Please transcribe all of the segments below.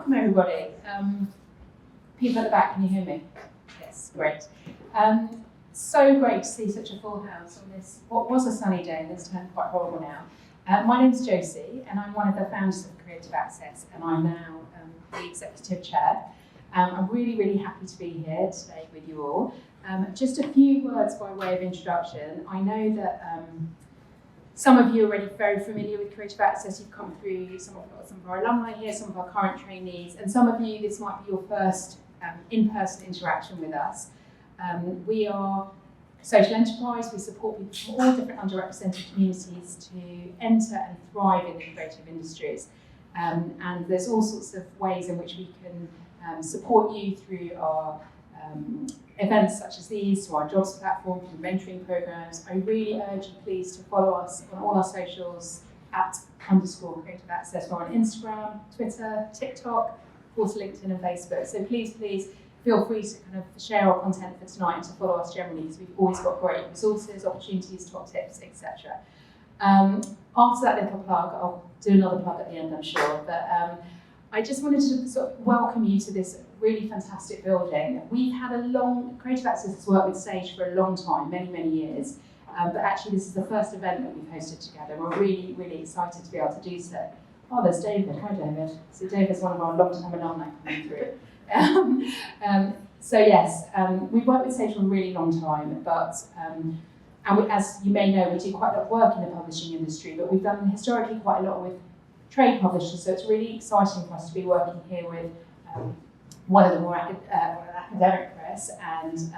welcome everybody. People at the back, can you hear me? Yes, great. So great to see such a full house on this, what was a sunny day, and it's turned quite horrible now. My name's Josie, and I'm one of the founders of Creative Access, and I'm now the executive chair. I'm really, really happy to be here today with you all. Just a few words by way of introduction. I know that some of you are already very familiar with Creative Access. You've come through some of our alumni here, some of our current trainees, and some of you, this might be your first in-person interaction with us. We are a social enterprise. We support people from all different underrepresented communities to enter and thrive in the creative industries. And there's all sorts of ways in which we can support you through our events such as these, through our jobs platform, through mentoring programs. I really urge you please to follow us on all our socials @_Creative Access. We're on Instagram, Twitter, TikTok, of course LinkedIn and Facebook. So please feel free to kind of share our content for tonight and to follow us generally, because we've always got great resources, opportunities, top tips, etc. After that little plug, I'll do another plug at the end, I'm sure. But I just wanted to sort of welcome you to this really fantastic building. We've had Creative Access has worked with Sage for a long time, many, many years. But actually this is the first event that we've hosted together. We're really, really excited to be able to do so. Oh, there's David. Hi, David. So David's one of our long-time alumni coming through. So yes, we've worked with Sage for a really long time, but as you may know, we do quite a lot of work in the publishing industry, but we've done historically quite a lot with trade publishers, so it's really exciting for us to be working here with one of the more academic press, and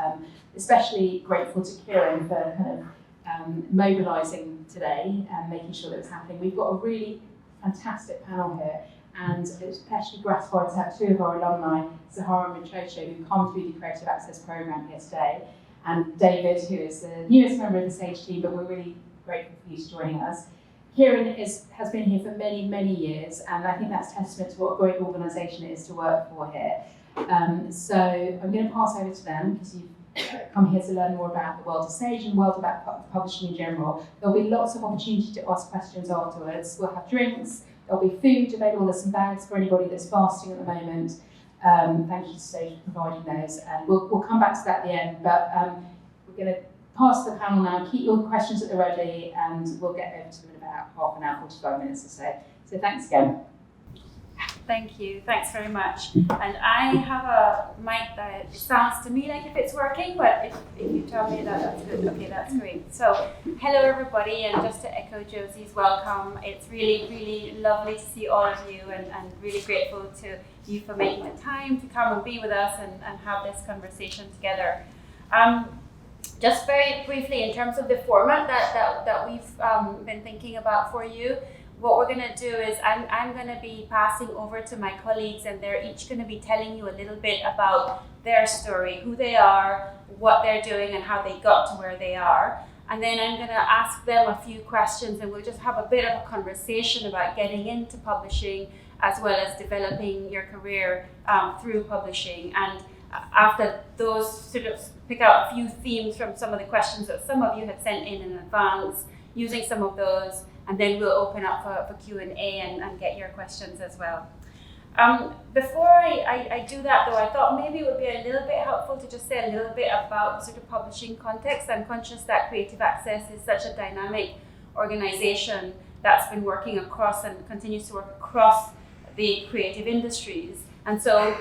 especially grateful to Kieran for kind of mobilising today and making sure that it's happening. We've got a really fantastic panel here, and it's especially gratifying to have two of our alumni, Zahara and Richocho, who come through the Creative Access programme here today, and David, who is the newest member of the Sage team, but we're really grateful for you joining us. Kieran has been here for many, many years, and I think that's testament to what a great organisation it is to work for here. So I'm going to pass over to them, because you've come here to learn more about the world of Sage and the world about publishing in general. There'll be lots of opportunity to ask questions afterwards. We'll have drinks, there'll be food available, there's some bags for anybody that's fasting at the moment. Thank you to Sage for providing those, and we'll come back to that at the end, but we're going to pass the panel now. Keep your questions at the ready, and we'll get over to them in about half an hour, 45 minutes or so. So thanks again. Thank you. Thanks very much. And I have a mic that sounds to me like if it's working, but if you tell me that that's good, okay, that's great. So hello everybody, and just to echo Josie's welcome, it's really, really lovely to see all of you, and really grateful to you for making the time to come and be with us and have this conversation together. Just very briefly, in terms of the format that we've been thinking about for you, what we're going to do is I'm going to be passing over to my colleagues, and they're each going to be telling you a little bit about their story, who they are, what they're doing, and how they got to where they are. And then I'm going to ask them a few questions, and we'll just have a bit of a conversation about getting into publishing, as well as developing your career through publishing. And after those, sort of pick out a few themes from some of the questions that some of you had sent in advance, using some of those, and then we'll open up for Q&A and get your questions as well. Before I do that though, I thought maybe it would be a little bit helpful to just say a little bit about sort of publishing context. I'm conscious that Creative Access is such a dynamic organization that's been working across and continues to work across the creative industries. And so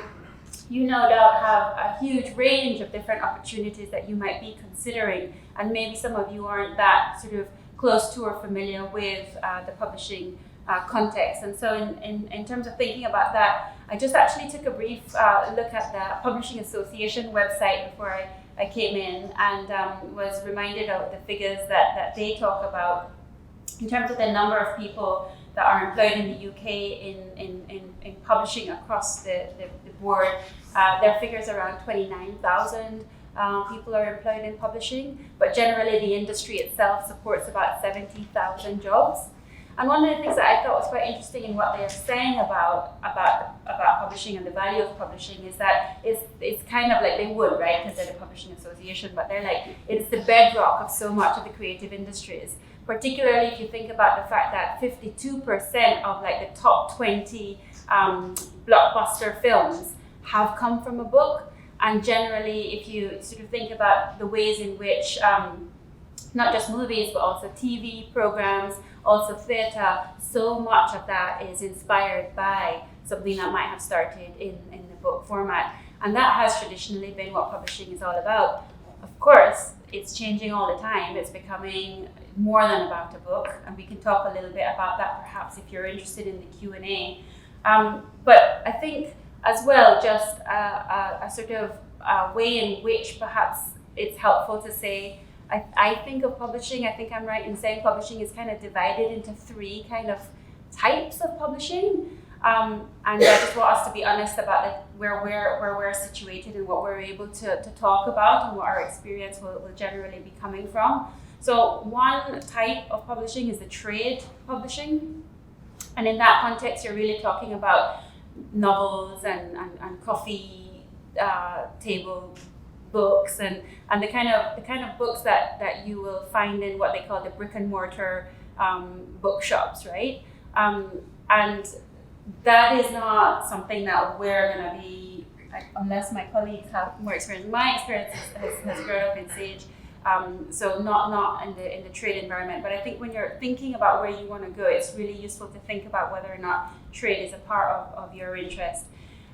you no doubt have a huge range of different opportunities that you might be considering, and maybe some of you aren't that sort of close to or familiar with the publishing context. And so in terms of thinking about that, I just actually took a brief look at the Publishing Association website before I came in, and was reminded of the figures that they talk about in terms of the number of people that are employed in the UK in publishing across the board. Their figures around 29,000 people are employed in publishing, but generally the industry itself supports about 70,000 jobs. And one of the things that I thought was quite interesting in what they're saying about publishing and the value of publishing is that it's kind of like they would, right, because they're the Publishing Association, but they're like, it's the bedrock of so much of the creative industries. Particularly if you think about the fact that 52% of like the top 20 blockbuster films have come from a book. And generally, if you sort of think about the ways in which not just movies, but also TV programs, also theatre, so much of that is inspired by something that might have started in the book format. And that has traditionally been what publishing is all about. Of course, it's changing all the time. It's becoming more than about a book, and we can talk a little bit about that perhaps if you're interested in the Q&A. But I think as well, just a sort of way in which perhaps it's helpful to say, I think of publishing, I think I'm right in saying publishing is kind of divided into three kind of types of publishing. And I just want us to be honest about where we're situated and what we're able to talk about and what our experience will generally be coming from. So one type of publishing is the trade publishing. And in that context, you're really talking about novels and coffee table books and the kind of books that you will find in what they call the brick and mortar bookshops, right? And that is not something that we're going to be, unless my colleagues have more experience. My experience has grown up in Sage, so not in the trade environment. But I think when you're thinking about where you want to go, it's really useful to think about whether or not trade is a part of your interest.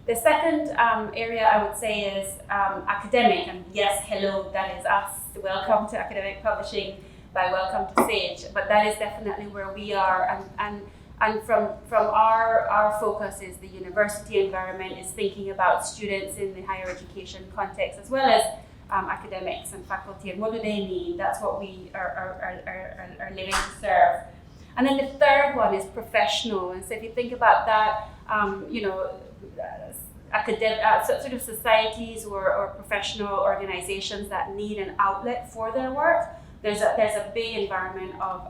The second area I would say is academic, and yes, hello, that is us. Welcome to academic publishing by Welcome to Sage. But that is definitely where we are, and from our focus is the university environment, is thinking about students in the higher education context as well as academics and faculty, and what do they need? That's what we are living to serve. And then the third one is professional, and so if you think about that, academic sort of societies or professional organizations that need an outlet for their work. There's a big environment of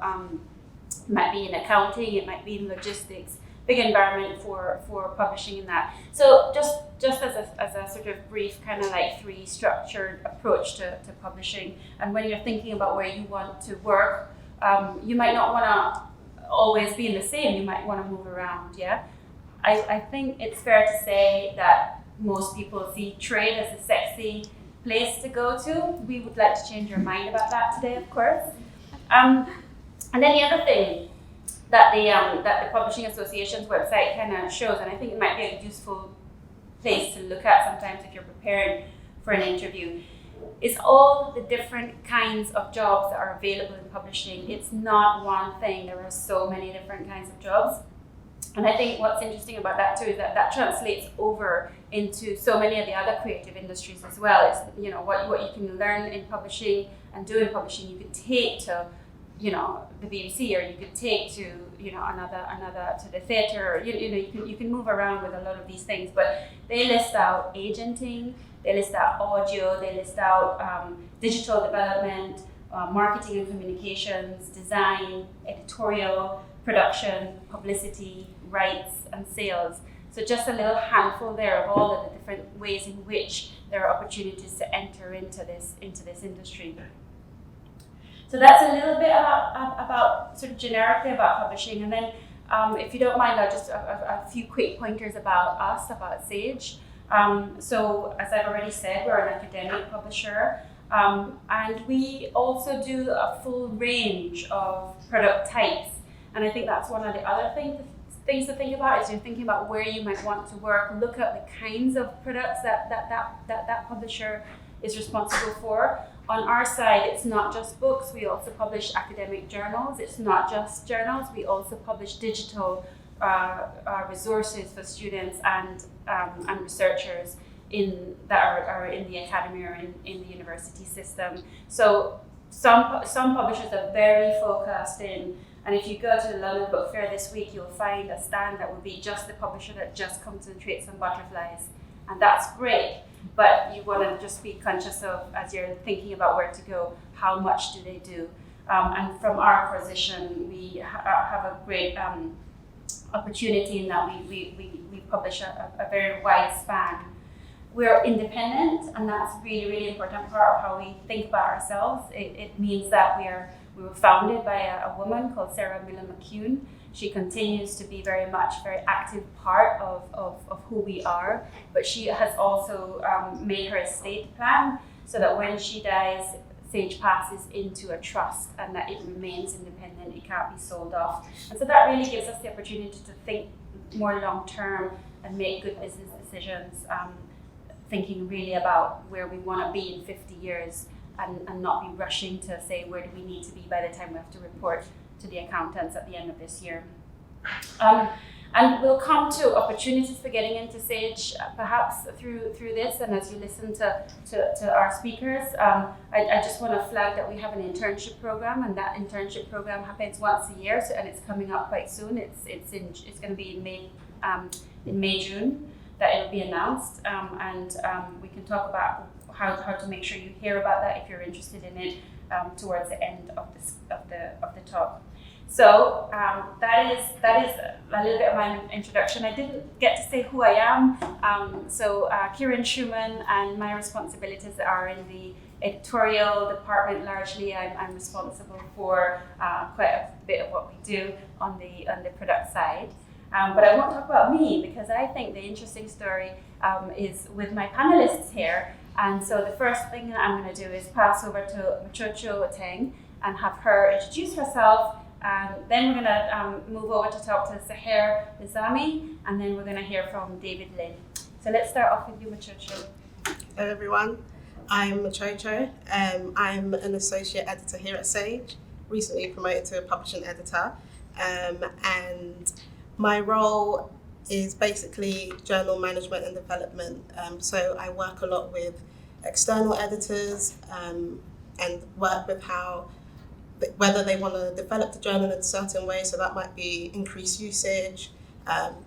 it might be in accounting, it might be in logistics, big environment for publishing in that. So just as a sort of brief kind of like three structured approach to publishing. And when you're thinking about where you want to work, you might not want to always be in the same. You might want to move around. Yeah, I think it's fair to say that most people see trade as a sexy place to go to. We would like to change your mind about that today, of course. And then the other thing that the Publishing Association's website kind of shows, and I think it might be a useful place to look at sometimes if you're preparing for an interview, is all the different kinds of jobs that are available in publishing. It's not one thing. There are so many different kinds of jobs. And I think what's interesting about that too is that translates over into so many of the other creative industries as well. It's, what you can learn in publishing and do in publishing, you could take to, the BBC, or you could take to, another to the theatre, or you can move around with a lot of these things. But they list out agenting, they list out audio, they list out digital development, marketing and communications, design, editorial, production, publicity, rights, and sales. So just a little handful there of all of the different ways in which there are opportunities to enter into this industry. So that's a little bit about sort of generically about publishing. And then if you don't mind, I'll just a few quick pointers about us, about Sage. So as I've already said, we're an academic publisher. And we also do a full range of product types. And I think that's one of the other things to think about, is you're thinking about where you might want to work, look at the kinds of products that publisher is responsible for. On our side, it's not just books, we also publish academic journals. It's not just journals, we also publish digital resources for students and researchers that are in the academy or in the university system. So some publishers are very focused in, and if you go to the London Book Fair this week, you'll find a stand that will be just the publisher that just concentrates on butterflies. And that's great, but you want to just be conscious of, as you're thinking about where to go, how much do they do? And from our position, we have a great opportunity in that we publish a very wide span. We're independent, and that's really, really important part of how we think about ourselves. It means that we were founded by a woman called Sarah Miller McCune. She continues to be very active part of who we are, but she has also made her estate plan so that when she dies, Sage passes into a trust and that it remains independent, it can't be sold off. And so that really gives us the opportunity to think more long term and make good business decisions, thinking really about where we want to be in 50 years and not be rushing to say where do we need to be by the time we have to report to the accountants at the end of this year. And we'll come to opportunities for getting into Sage perhaps through this, and as you listen to our speakers, I just want to flag that we have an internship program, and that internship program happens once a year, and it's coming up quite soon. It's going to be in May, June that it'll be announced, and we can talk about how to make sure you hear about that if you're interested in it towards the end of the talk. So that is a little bit of my introduction. I didn't get to say who I am. Kieran Schumann, and my responsibilities are in the editorial department largely. I'm responsible for quite a bit of what we do on the product side. But I won't talk about me because I think the interesting story is with my panelists here. And so the first thing that I'm going to do is pass over to Machocho Teng and have her introduce herself. Then we're going to move over to talk to Seher Nizami, and then we're going to hear from David Lin. So let's start off with you, Machocho. Hello everyone, I'm Machocho. I'm an associate editor here at Sage, recently promoted to a publishing editor, and my role is basically journal management and development. So I work a lot with external editors and work with whether they want to develop the journal in a certain way, so that might be increase usage,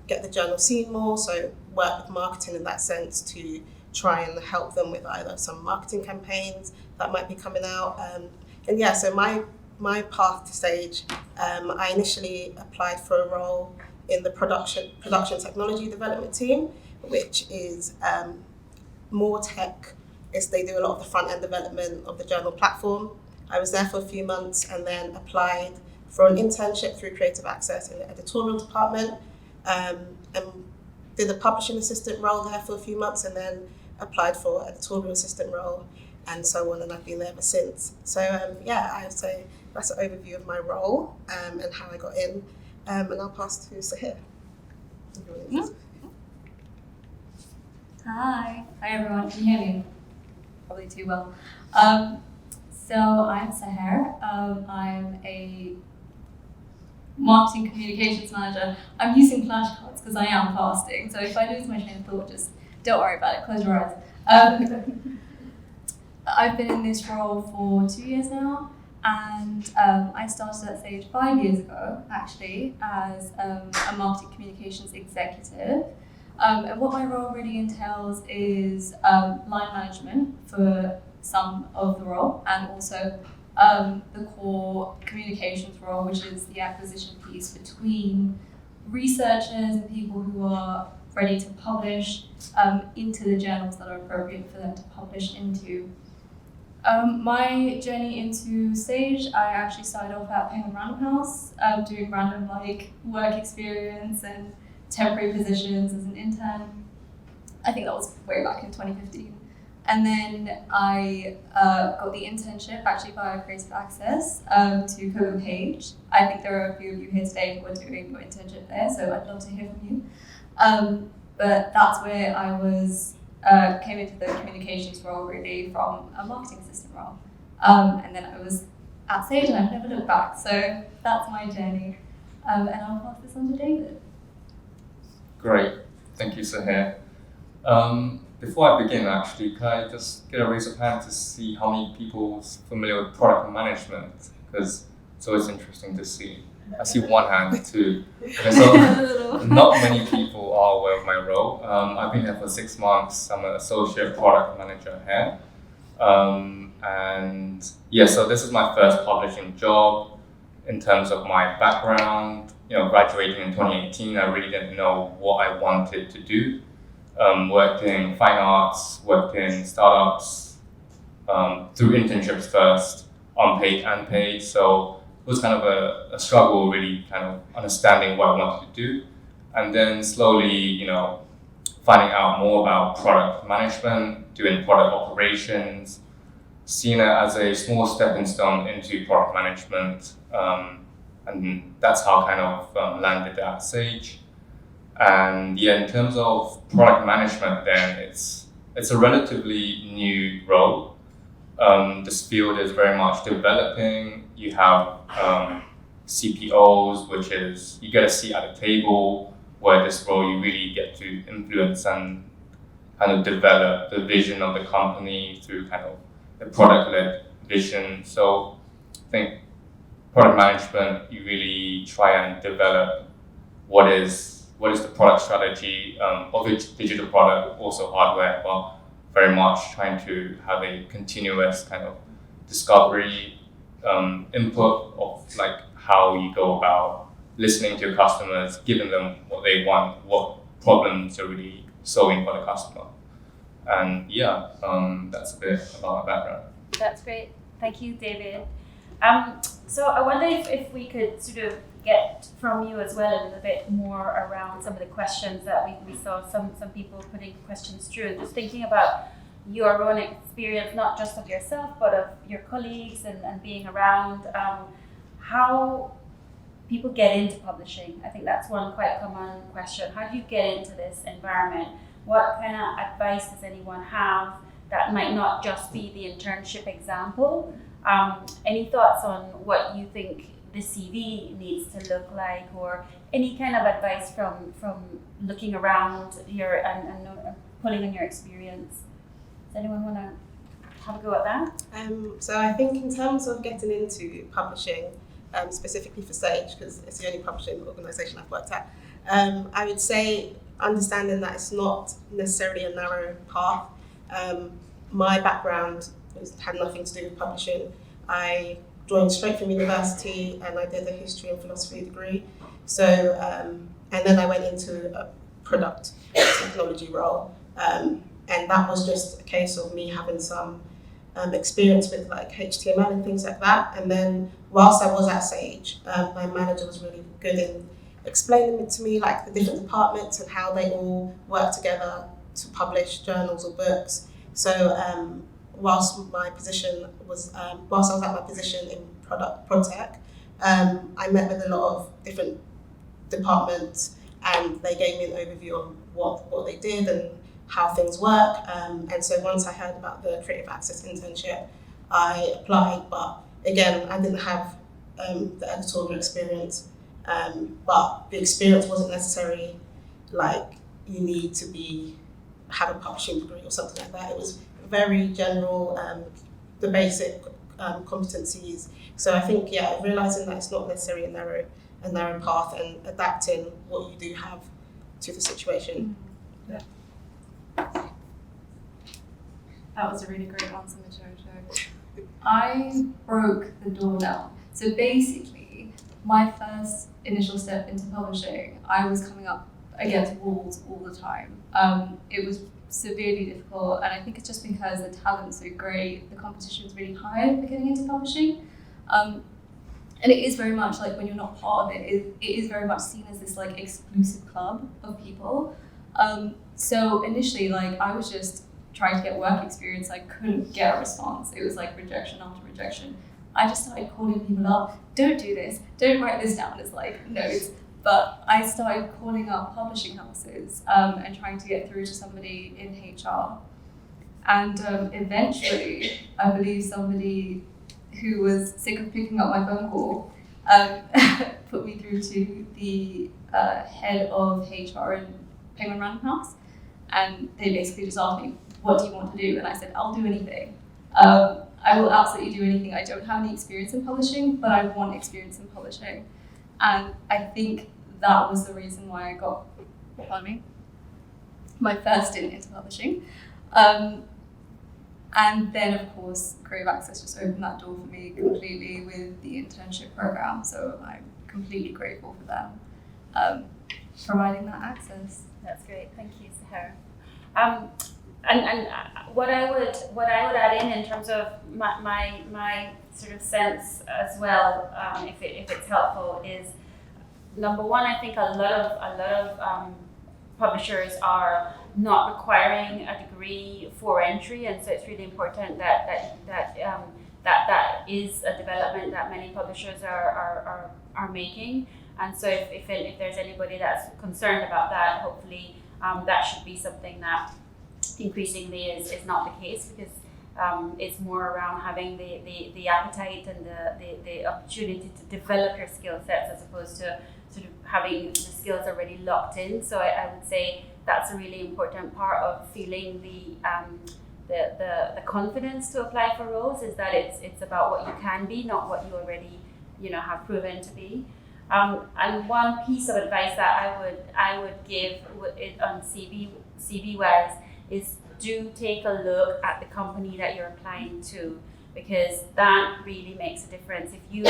get the journal seen more, so work with marketing in that sense to try and help them with either some marketing campaigns that might be coming out. So my path to Sage, I initially applied for a role in the production technology development team, which is more tech. They do a lot of the front end development of the journal platform. I was there for a few months and then applied for an internship through Creative Access in the editorial department, and did a publishing assistant role there for a few months and then applied for editorial assistant role and so on, and I've been there ever since. So I would say that's an overview of my role and how I got in, and I'll pass to Seher. Hi everyone, can you hear me? Probably too well. So I'm Seher. I'm a marketing communications manager. I'm using flashcards because I am fasting. So if I lose my train of thought, just don't worry about it. Close your eyes. I've been in this role for 2 years now, and I started at Sage 5 years ago, actually, as a marketing communications executive. And what my role really entails is line management for some of the role, and also the core communications role, which is the acquisition piece between researchers and people who are ready to publish into the journals that are appropriate for them to publish into. My journey into Sage, I actually started off at Penguin Random House, doing random work experience and temporary positions as an intern. I think that was way back in 2015. And then I got the internship actually via Creative Access to Coco Page. I think there are a few of you here today who are doing your internship there, so I'd love to hear from you. But that's where I came into the communications role really from a marketing assistant role. And then I was at Sage and I've never looked back. So that's my journey. And I'll pass this on to David. Great, thank you, Seher. Before I begin, actually, can I just get a raise of hand to see how many people are familiar with product management? Because it's always interesting to see. I see one hand too. Okay, so not many people are aware of my role. I've been here for 6 months. I'm an associate product manager here. So this is my first publishing job. In terms of my background, graduating in 2018, I really didn't know what I wanted to do. Worked in fine arts, worked in startups, through internships first, unpaid and paid. So was kind of a struggle, really kind of understanding what I wanted to do, and then slowly, finding out more about product management, doing product operations, seeing it as a small stepping stone into product management, and that's how I kind of landed at Sage. And yeah, in terms of product management, then it's a relatively new role. This field is very much developing. You have CPOs, which is you get a seat at the table, where this role you really get to influence and kind of develop the vision of the company through kind of the product-led vision. So I think product management, you really try and develop what is the product strategy of each digital product, also hardware, but very much trying to have a continuous kind of discovery input of like how you go about listening to your customers, giving them what they want, what problems are really solving for the customer. And yeah, that's a bit about my background. That's great. Thank you, David. So I wonder if we could sort of get from you as well a little bit more around some of the questions that we saw some people putting questions through, and just thinking about your own experience, not just of yourself, but of your colleagues and being around, how people get into publishing. I think that's one quite common question. How do you get into this environment? What kind of advice does anyone have that might not just be the internship example? Any thoughts on what you think the CV needs to look like, or any kind of advice from looking around and pulling on your experience? Does anyone want to have a go at that? So I think in terms of getting into publishing, specifically for Sage, because it's the only publishing organisation I've worked at, I would say understanding that it's not necessarily a narrow path. My background had nothing to do with publishing. I joined straight from university and I did a history and philosophy degree. So, and then I went into a product technology role. And that was just a case of me having some experience with like HTML and things like that. And then whilst I was at Sage, my manager was really good in explaining it to me, like the different departments and how they all work together to publish journals or books. So whilst I was at my position in ProdTech, I met with a lot of different departments, and they gave me an overview on what they did and how things work. And so once I heard about the Creative Access internship, I applied, but again, I didn't have the editorial experience, but the experience wasn't necessarily like you need to have a publishing degree or something like that. It was very general, the basic competencies. So I think, realising that it's not necessarily a narrow path and adapting what you do have to the situation. Yeah. That was a really great answer, Majojo. I broke the door down. So basically, my first initial step into publishing, I was coming up against walls all the time. It was severely difficult, and I think it's just because the talent's so great, the competition is really high for getting into publishing. And it is very much like, when you're not part of it, it is very much seen as this like exclusive club of people. So initially, like, I was just trying to get work experience. I couldn't get a response. It was like rejection after rejection. I just started calling people up. Don't do this. Don't write this down as like notes. But I started calling up publishing houses and trying to get through to somebody in HR. And eventually, I believe somebody who was sick of picking up my phone call put me through to the head of HR in Penguin Random House. And they basically just asked me, what do you want to do? And I said, I'll do anything. I will absolutely do anything. I don't have any experience in publishing, but I want experience in publishing. And I think that was the reason why I got, my first stint into publishing. And then, of course, Creative Access just opened that door for me completely with the internship program. So I'm completely grateful for them providing that access. That's great. Thank you, Sahara. And what I would add in terms of my sort of sense as well, if it's helpful, is number one. I think a lot of publishers are not requiring a degree for entry, and so it's really important that is a development that many publishers are making. And so if there's anybody that's concerned about that, hopefully that should be something that increasingly is not the case, because it's more around having the appetite and the opportunity to develop your skill sets, as opposed to sort of having the skills already locked in. So I would say that's a really important part of feeling the confidence to apply for roles, is that it's about what you can be, not what you already have proven to be. And one piece of advice that I would give on CV wise is, do take a look at the company that you're applying to, because that really makes a difference. If you've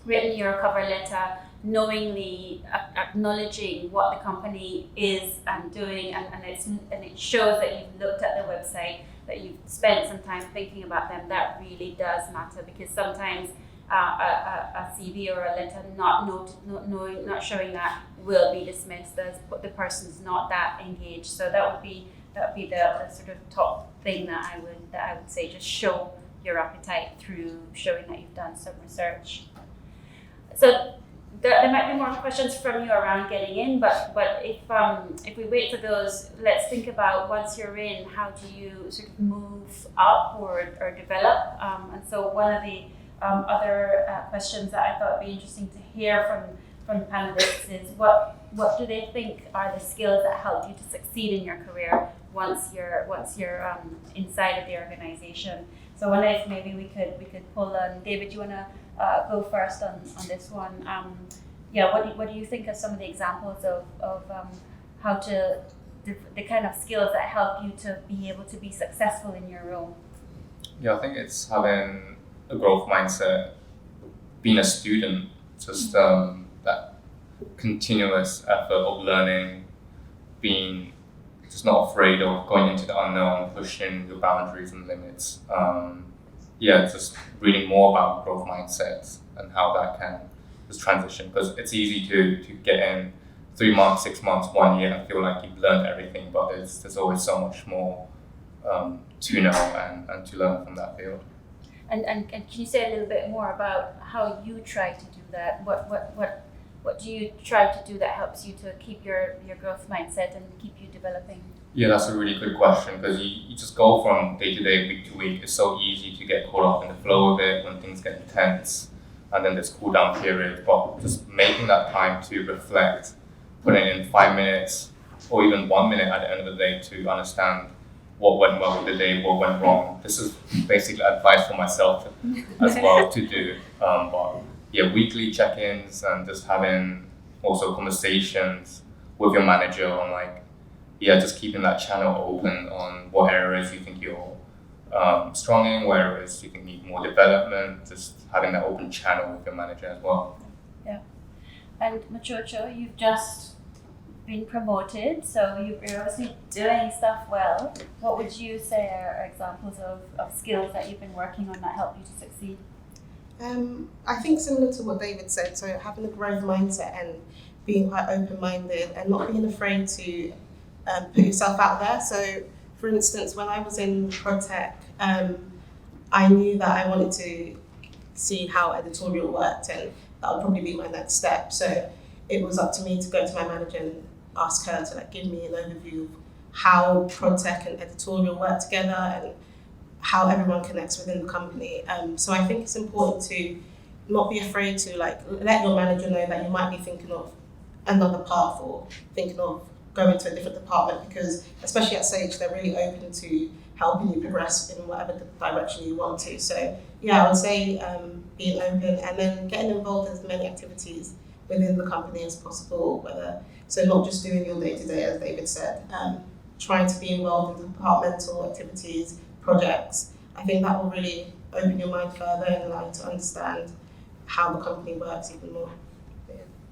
written your cover letter knowingly acknowledging what the company is and doing, and it shows that you've looked at their website, that you've spent some time thinking about them, that really does matter, because sometimes a CV or a letter not showing that will be dismissed as the person's not that engaged. So that would be the sort of top thing that I would say. Just show your appetite through showing that you've done some research. So there might be more questions from you around getting in, but if we wait for those, let's think about, once you're in, how do you sort of move up or develop? And so one of the other questions that I thought would be interesting to hear from the panelists is, what do they think are the skills that help you to succeed in your career once you're inside of the organization? So I wonder if maybe we could pull on David. Do you want to go first on this one? What do you think are some of the examples of how to the kind of skills that help you to be able to be successful in your role? Yeah, I think it's having a growth mindset, being a student, just that continuous effort of learning, being just not afraid of going into the unknown, pushing your boundaries and limits. Just reading more about growth mindsets and how that can just transition, because it's easy to get in 3 months, 6 months, 1 year and feel like you've learned everything, but there's always so much more to know and to learn from that field. And can you say a little bit more about how you try to do that? What do you try to do that helps you to keep your growth mindset and keep you developing? Yeah, that's a really good question, because you just go from day to day, week to week. It's so easy to get caught up in the flow of it when things get intense, and then there's cool down period. But just making that time to reflect, putting in 5 minutes or even 1 minute at the end of the day to understand what went well with the day, what went wrong. This is basically advice for myself as well to do. Weekly check-ins and just having also conversations with your manager on just keeping that channel open on what areas you think you're strong in, what areas you think need more development, just having that open channel with your manager as well. Yeah. And Machocho, you've just been promoted, so you're obviously doing stuff well. What would you say are examples of skills that you've been working on that help you to succeed? I think similar to what David said, so having a growth mindset and being quite open-minded and not being afraid to put yourself out there. So for instance, when I was in ProTech, I knew that I wanted to see how editorial worked, and that would probably be my next step. So it was up to me to go to my manager and ask her to give me an overview of how ProTech and editorial work together and how everyone connects within the company. So I think it's important to not be afraid to let your manager know that you might be thinking of another path or thinking of going to a different department, because especially at Sage, they're really open to helping you progress in whatever direction you want to. So I would say being open and then getting involved in as many activities within the company as possible, so not just doing your day-to-day, as David said, trying to be involved in departmental activities, projects. I think that will really open your mind further and allow you to understand how the company works even more.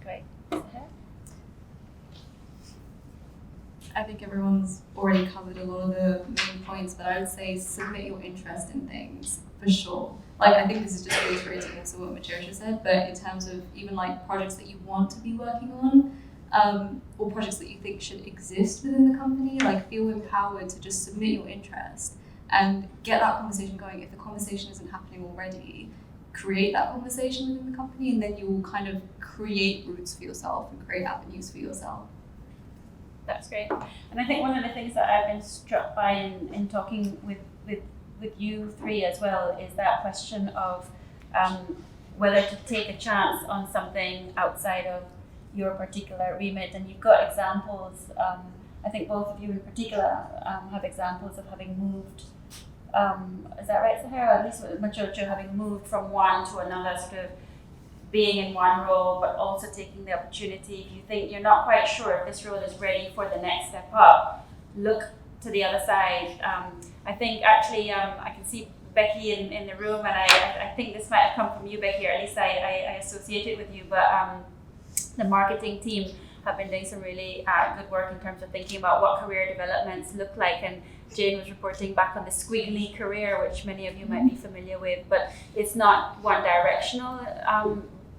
Great. I think everyone's already covered a lot of the main points, but I would say submit your interest in things for sure. Like, I think this is just reiterating also what Machocha said, but in terms of even like projects that you want to be working on, or projects that you think should exist within the company, like feel empowered to just submit your interest and get that conversation going. If the conversation isn't happening already, create that conversation within the company, and then you will kind of create routes for yourself and create avenues for yourself. That's great. And I think one of the things that I've been struck by in talking with you three as well is that question of whether to take a chance on something outside of your particular remit. And you've got examples, I think both of you in particular have examples of having moved, is that right, Sahara? At least with Machocha, having moved from one to another, sort of being in one role, but also taking the opportunity. If you think you're not quite sure if this role is ready for the next step up, look to the other side. I think actually I can see Becky in the room, and I think this might have come from you, Becky, or at least I associate it with you, but the marketing team have been doing some really good work in terms of thinking about what career developments look like. And Jane was reporting back on the squiggly career, which many of you might be familiar with, but it's not one directional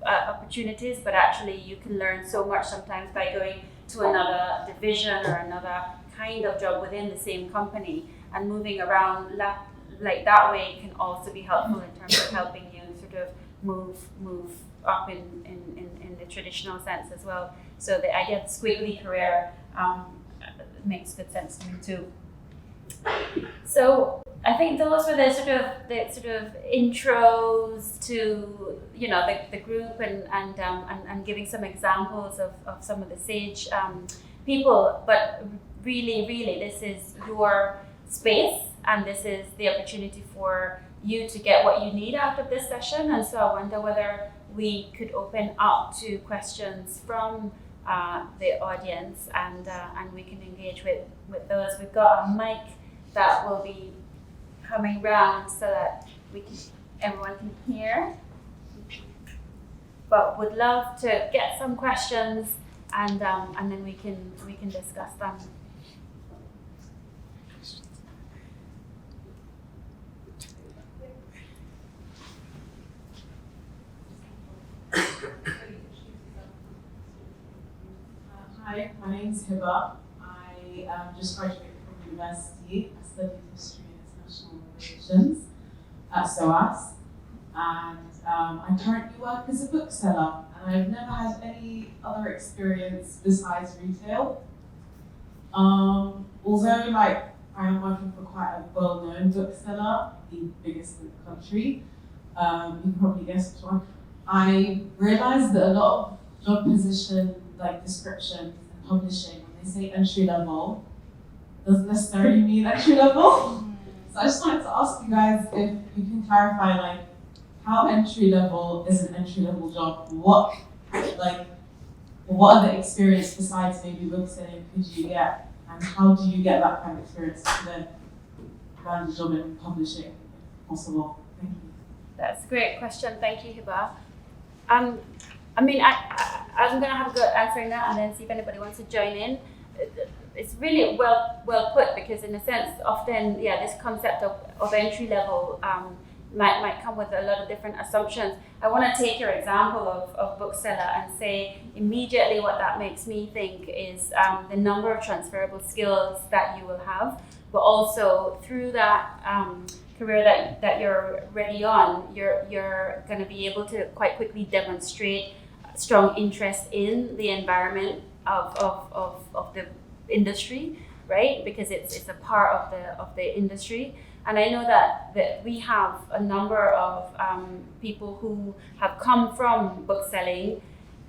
opportunities, but actually you can learn so much sometimes by going to another division or another kind of job within the same company, and moving around like that way can also be helpful in terms of helping you sort of move up in the traditional sense as well. So the idea of squiggly career makes good sense to me too. So I think those were the sort of intros to the group and giving some examples of some of the Sage people. But really, this is your space, and this is the opportunity for you to get what you need out of this session. And so I wonder whether we could open up to questions from the audience, and we can engage with those. We've got a mic that will be coming round so that everyone can hear. But would love to get some questions, and then we can discuss them. Hi, my name is Hiba. I just graduated from university. I studied history and international relations at SOAS, and I currently work as a bookseller, and I've never had any other experience besides retail. Although I am working for quite a well-known bookseller, the biggest in the country, you can probably guess which one. I realized that a lot of job position descriptions and publishing, when they say entry level, doesn't necessarily mean entry level. So I just wanted to ask you guys if you can clarify how entry level is an entry level job. What other experience besides maybe bookselling could you get, and how do you get that kind of experience to then land a job in publishing if possible? Thank you. That's a great question. Thank you, Hiba. I'm going to have a go at answering that, and then see if anybody wants to join in. It's really well put, because in a sense, often, this concept of entry level might come with a lot of different assumptions. I want to take your example of bookseller and say immediately what that makes me think is the number of transferable skills that you will have, but also through that career that you're ready on, you're going to be able to quite quickly demonstrate strong interest in the environment of the industry, right? Because it's a part of the industry. And I know that we have a number of people who have come from bookselling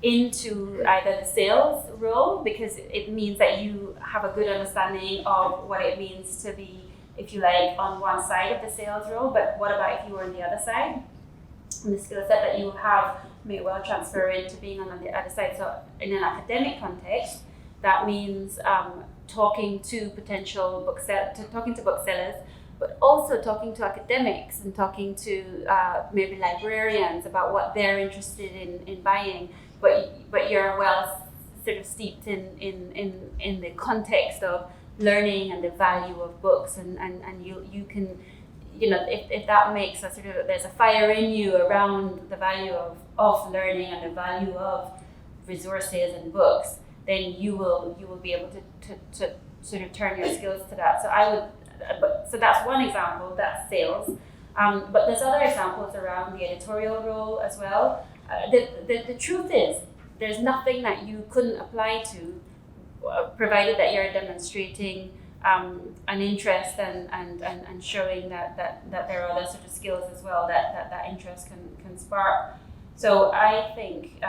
into either the sales role, because it means that you have a good understanding of what it means to be, if you like, on one side of the sales role. But what about if you were on the other side? And the skill set that you have may well transfer into being on the other side. So in an academic context, that means talking to booksellers, but also talking to academics and talking to maybe librarians about what they're interested in buying. But you're well sort of steeped in the context of learning and the value of books, and you can, you know, if that makes a sort of, there's a fire in you around the value of learning and the value of resources and books, then you will be able to sort of turn your skills to that. So that's one example, that's sales. But there's other examples around the editorial role as well. The truth is, there's nothing that you couldn't apply to, provided that you're demonstrating an interest and showing that there are other sort of skills as well that interest can spark. So I think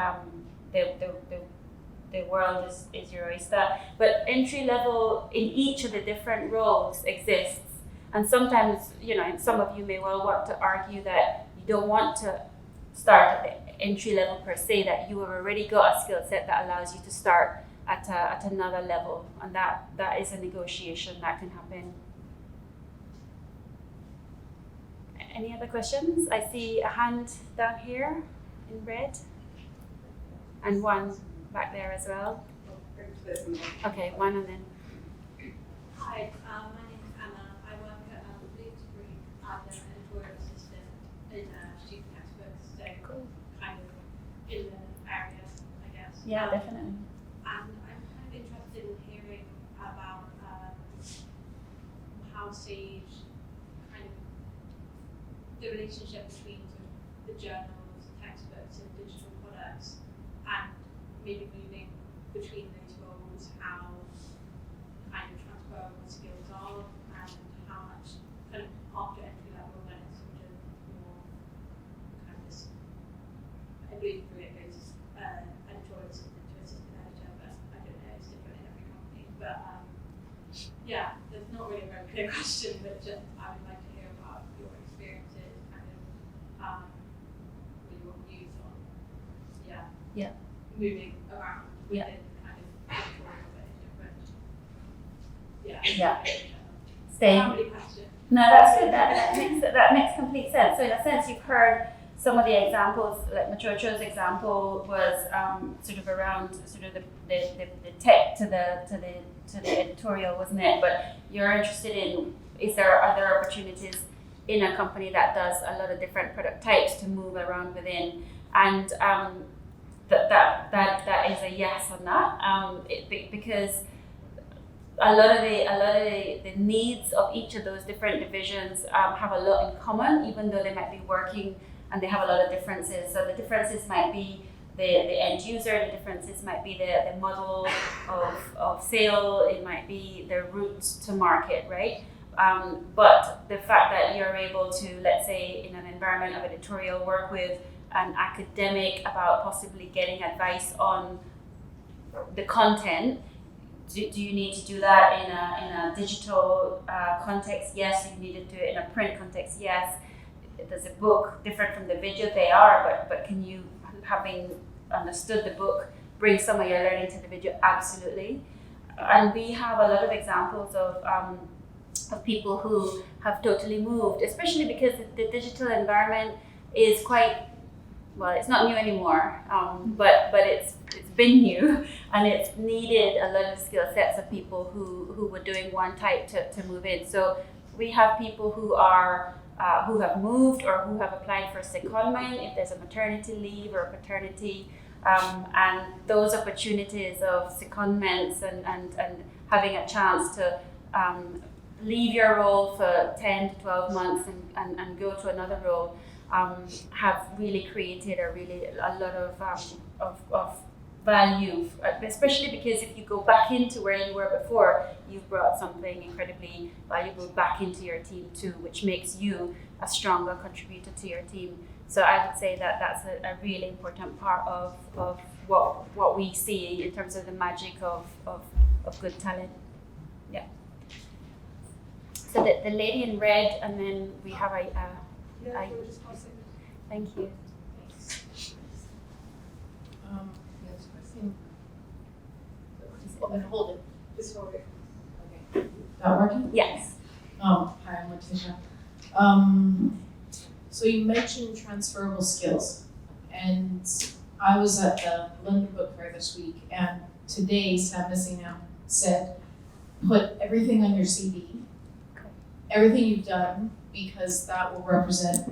the world is your oyster, but entry level in each of the different roles exists. And sometimes, you know, some of you may well want to argue that you don't want to start at the entry level per se, that you have already got a skill set that allows you to start at another level, and that is a negotiation that can happen. Any other questions? I see a hand down here in red, and one back there as well. Okay, one and then. Hi, my name is Anna. I work at Bloomsbury as an editorial assistant in student textbooks, so Cool. kind of in the area, I guess. Yeah, definitely. And I'm kind of interested in hearing about how Sage kind of the relationship between sort of the journals, textbooks, and digital products, and maybe moving between those roles, how kind of transferable skills are, and how much kind of after entry level when it's sort of more kind of this, I believe through it goes editorial assistant to assistant editor, but I don't know, it's different in every company. But yeah, there's not really a very clear question, but just I would like to hear about your experiences, kind of with your views on moving around within kind of editorial, but in different Stay. How many questions? No, that's good. That makes complete sense. So in a sense, you've heard some of the examples. Like Machocho's example was sort of around sort of the tech to the editorial, wasn't it? But you're interested in, is there other opportunities in a company that does a lot of different product types to move around within? And that is a yes on that, because a lot of the needs of each of those different divisions have a lot in common, even though they might be working and they have a lot of differences. So the differences might be the end user, the differences might be the model of sale, it might be the route to market, right? But the fact that you're able to, let's say, in an environment of editorial, work with an academic about possibly getting advice on the content. Do you need to do that in a digital context? Yes. You need to do it in a print context? Yes. Does a book different from the video? They are, but can you, having understood the book, bring some of your learning to the video? Absolutely. And we have a lot of examples of people who have totally moved, especially because the digital environment is quite, well, it's not new anymore, but it's been new, and it's needed a lot of skill sets of people who were doing one type to move in. So we have people who have moved or who have applied for secondment if there's a maternity leave or a paternity, and those opportunities of secondments and having a chance to leave your role for 10 to 12 months and go to another role have really created a lot of value, especially because if you go back into where you were before, you've brought something incredibly valuable back into your team too, which makes you a stronger contributor to your team. So I would say that that's a really important part of what we see in terms of the magic of good talent. Yeah. So the lady in red, and then we have thank you. Hold it. Just hold it. Okay. That working? Yes. Hi, I'm Letitia. So you mentioned transferable skills, and I was at the London Book Fair this week, and today, Sam Messina said, put everything on your CV, everything you've done, because that will represent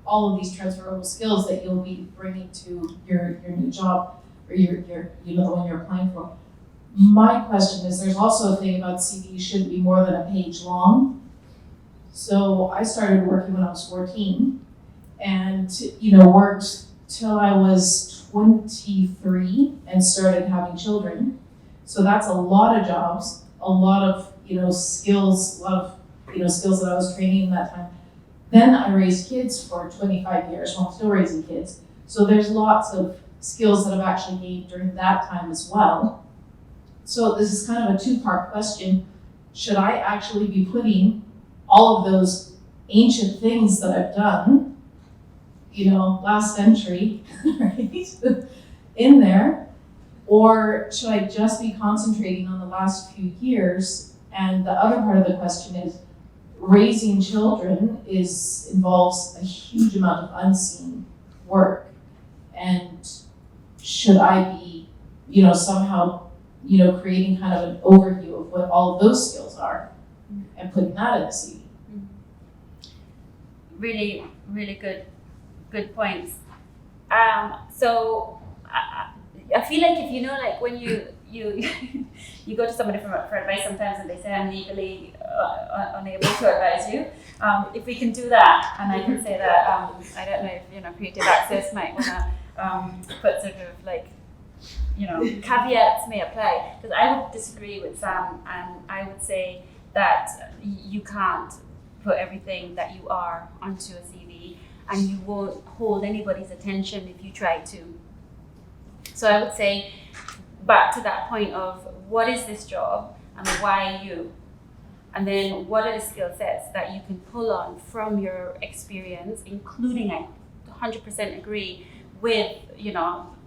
all of these transferable skills that you'll be bringing to your new job or your the one you're applying for. My question is, there's also a thing about CV shouldn't be more than a page long. So I started working when I was 14 and, worked till I was 23 and started having children. So that's a lot of jobs, a lot of, skills, skills that I was training in that time. Then I raised kids for 25 years, while I'm still raising kids. So there's lots of skills that I've actually gained during that time as well. So this is kind of a two-part question. Should I actually be putting all of those ancient things that I've done, last century, right, in there? Or should I just be concentrating on the last few years? And the other part of the question is, raising children involves a huge amount of unseen work. And should I be, somehow, creating kind of an overview of what all of those skills are and putting that in the CV? Really, really good points. So I feel like if when you you go to somebody for advice sometimes and they say I'm legally unable to advise you. If we can do that, and I can say that I don't know if Creative Access might want to put sort of caveats may apply, because I would disagree with Sam, and I would say that you can't put everything that you are onto a CV, and you won't hold anybody's attention if you try to. So I would say, back to that point of what is this job and why you? And then what are the skill sets that you can pull on from your experience, including, I 100% agree with,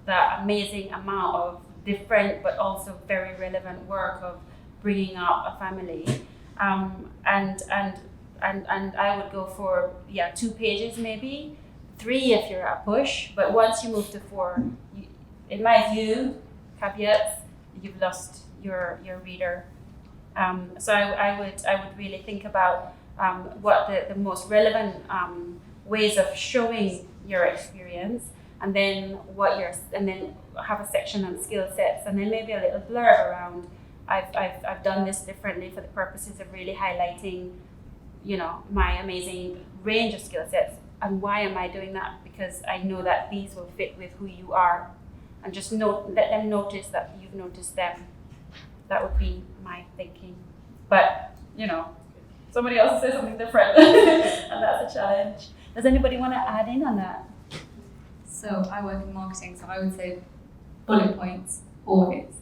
the amazing amount of different but also very relevant work of bringing up a family. And I would go for 2 pages, maybe 3 if you're at push. But once you move to 4, in my view, caveats, you've lost your reader. So I would really think about what the most relevant ways of showing your experience, and then have a section on skill sets, and then maybe a little blurb around I've done this differently for the purposes of really highlighting my amazing range of skill sets, and why am I doing that? Because I know that these will fit with who you are, and just let them notice that you've noticed them. That would be my thinking. But somebody else says something different, and that's a challenge. Does anybody want to add in on that? So I work in marketing, so I would say bullet points always.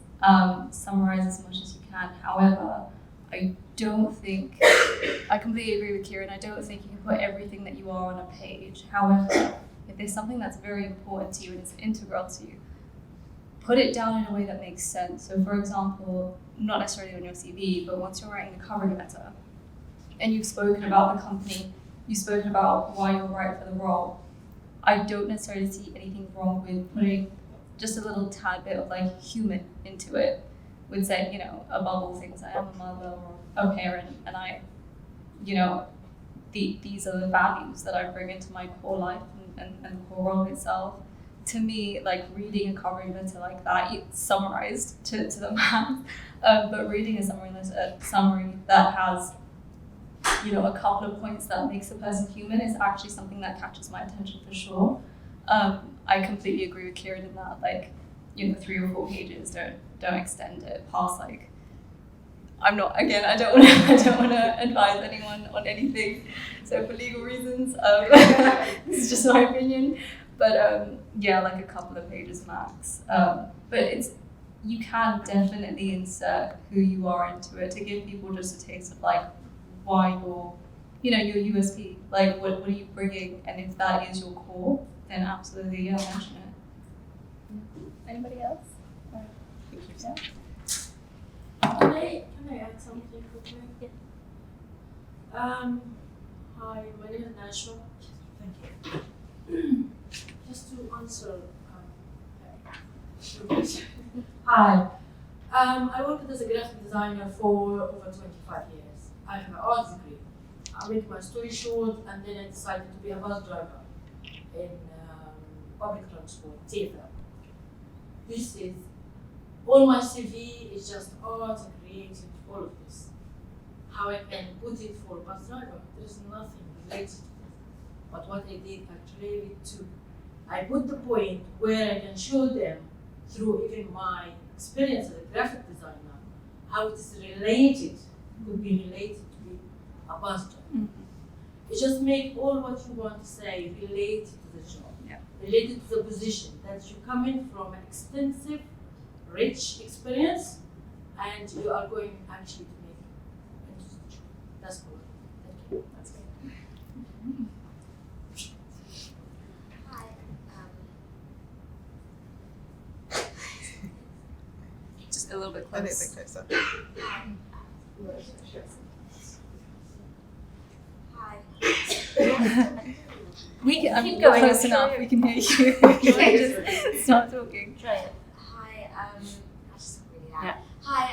Summarize as much as you can. However, I completely agree with Kieran. I don't think you can put everything that you are on a page. However, if there's something that's very important to you and it's integral to you, put it down in a way that makes sense. So for example, not necessarily on your CV, but once you're writing the covering letter and you've spoken about the company, you've spoken about why you're right for the role, I don't necessarily see anything wrong with putting just a little tad bit of human into it. Would say, above all things, I am a mother or a parent, and I, these are the values that I bring into my core life and the core role itself. To me, reading a covering letter like that, it's summarized to the max, but reading a summary that has, a couple of points that makes the person human is actually something that catches my attention for sure. I completely agree with Kieran in that, 3 or 4 pages, don't extend it past I don't want to advise anyone on anything. So for legal reasons, this is just my opinion. But a couple of pages max. But you can definitely insert who you are into it to give people just a taste of why your USP. What are you bringing? And if that is your core, then absolutely mention it. Anybody else? Yeah. Can I add something quickly? Yeah. Hi, my name is Nashwa. Thank you. Just to answer your question, Hi. I worked as a graphic designer for over 25 years. I have an art degree. I made my story short and then I decided to be a bus driver in public transport, theater. This is, all my CV is just art and creative, all of this. How I can put it for a bus driver, there's nothing related to this. But what I did, I trailed it to. I put the point where I can show them through even my experience as a graphic designer, how it is related, could be related to be a bus driver. Mm-hmm. It just make all what you want to say related to the job, related to the position, that you come in from an extensive, rich experience, and you are going actually to make it into the job. That's all. Thank you. That's good. Mm-hmm. A little bit closer. A little bit closer. Hi. We can. Keep going. Close enough. We can hear you. Just start talking. Try it. Hi. I just really loud. Yeah. Hi.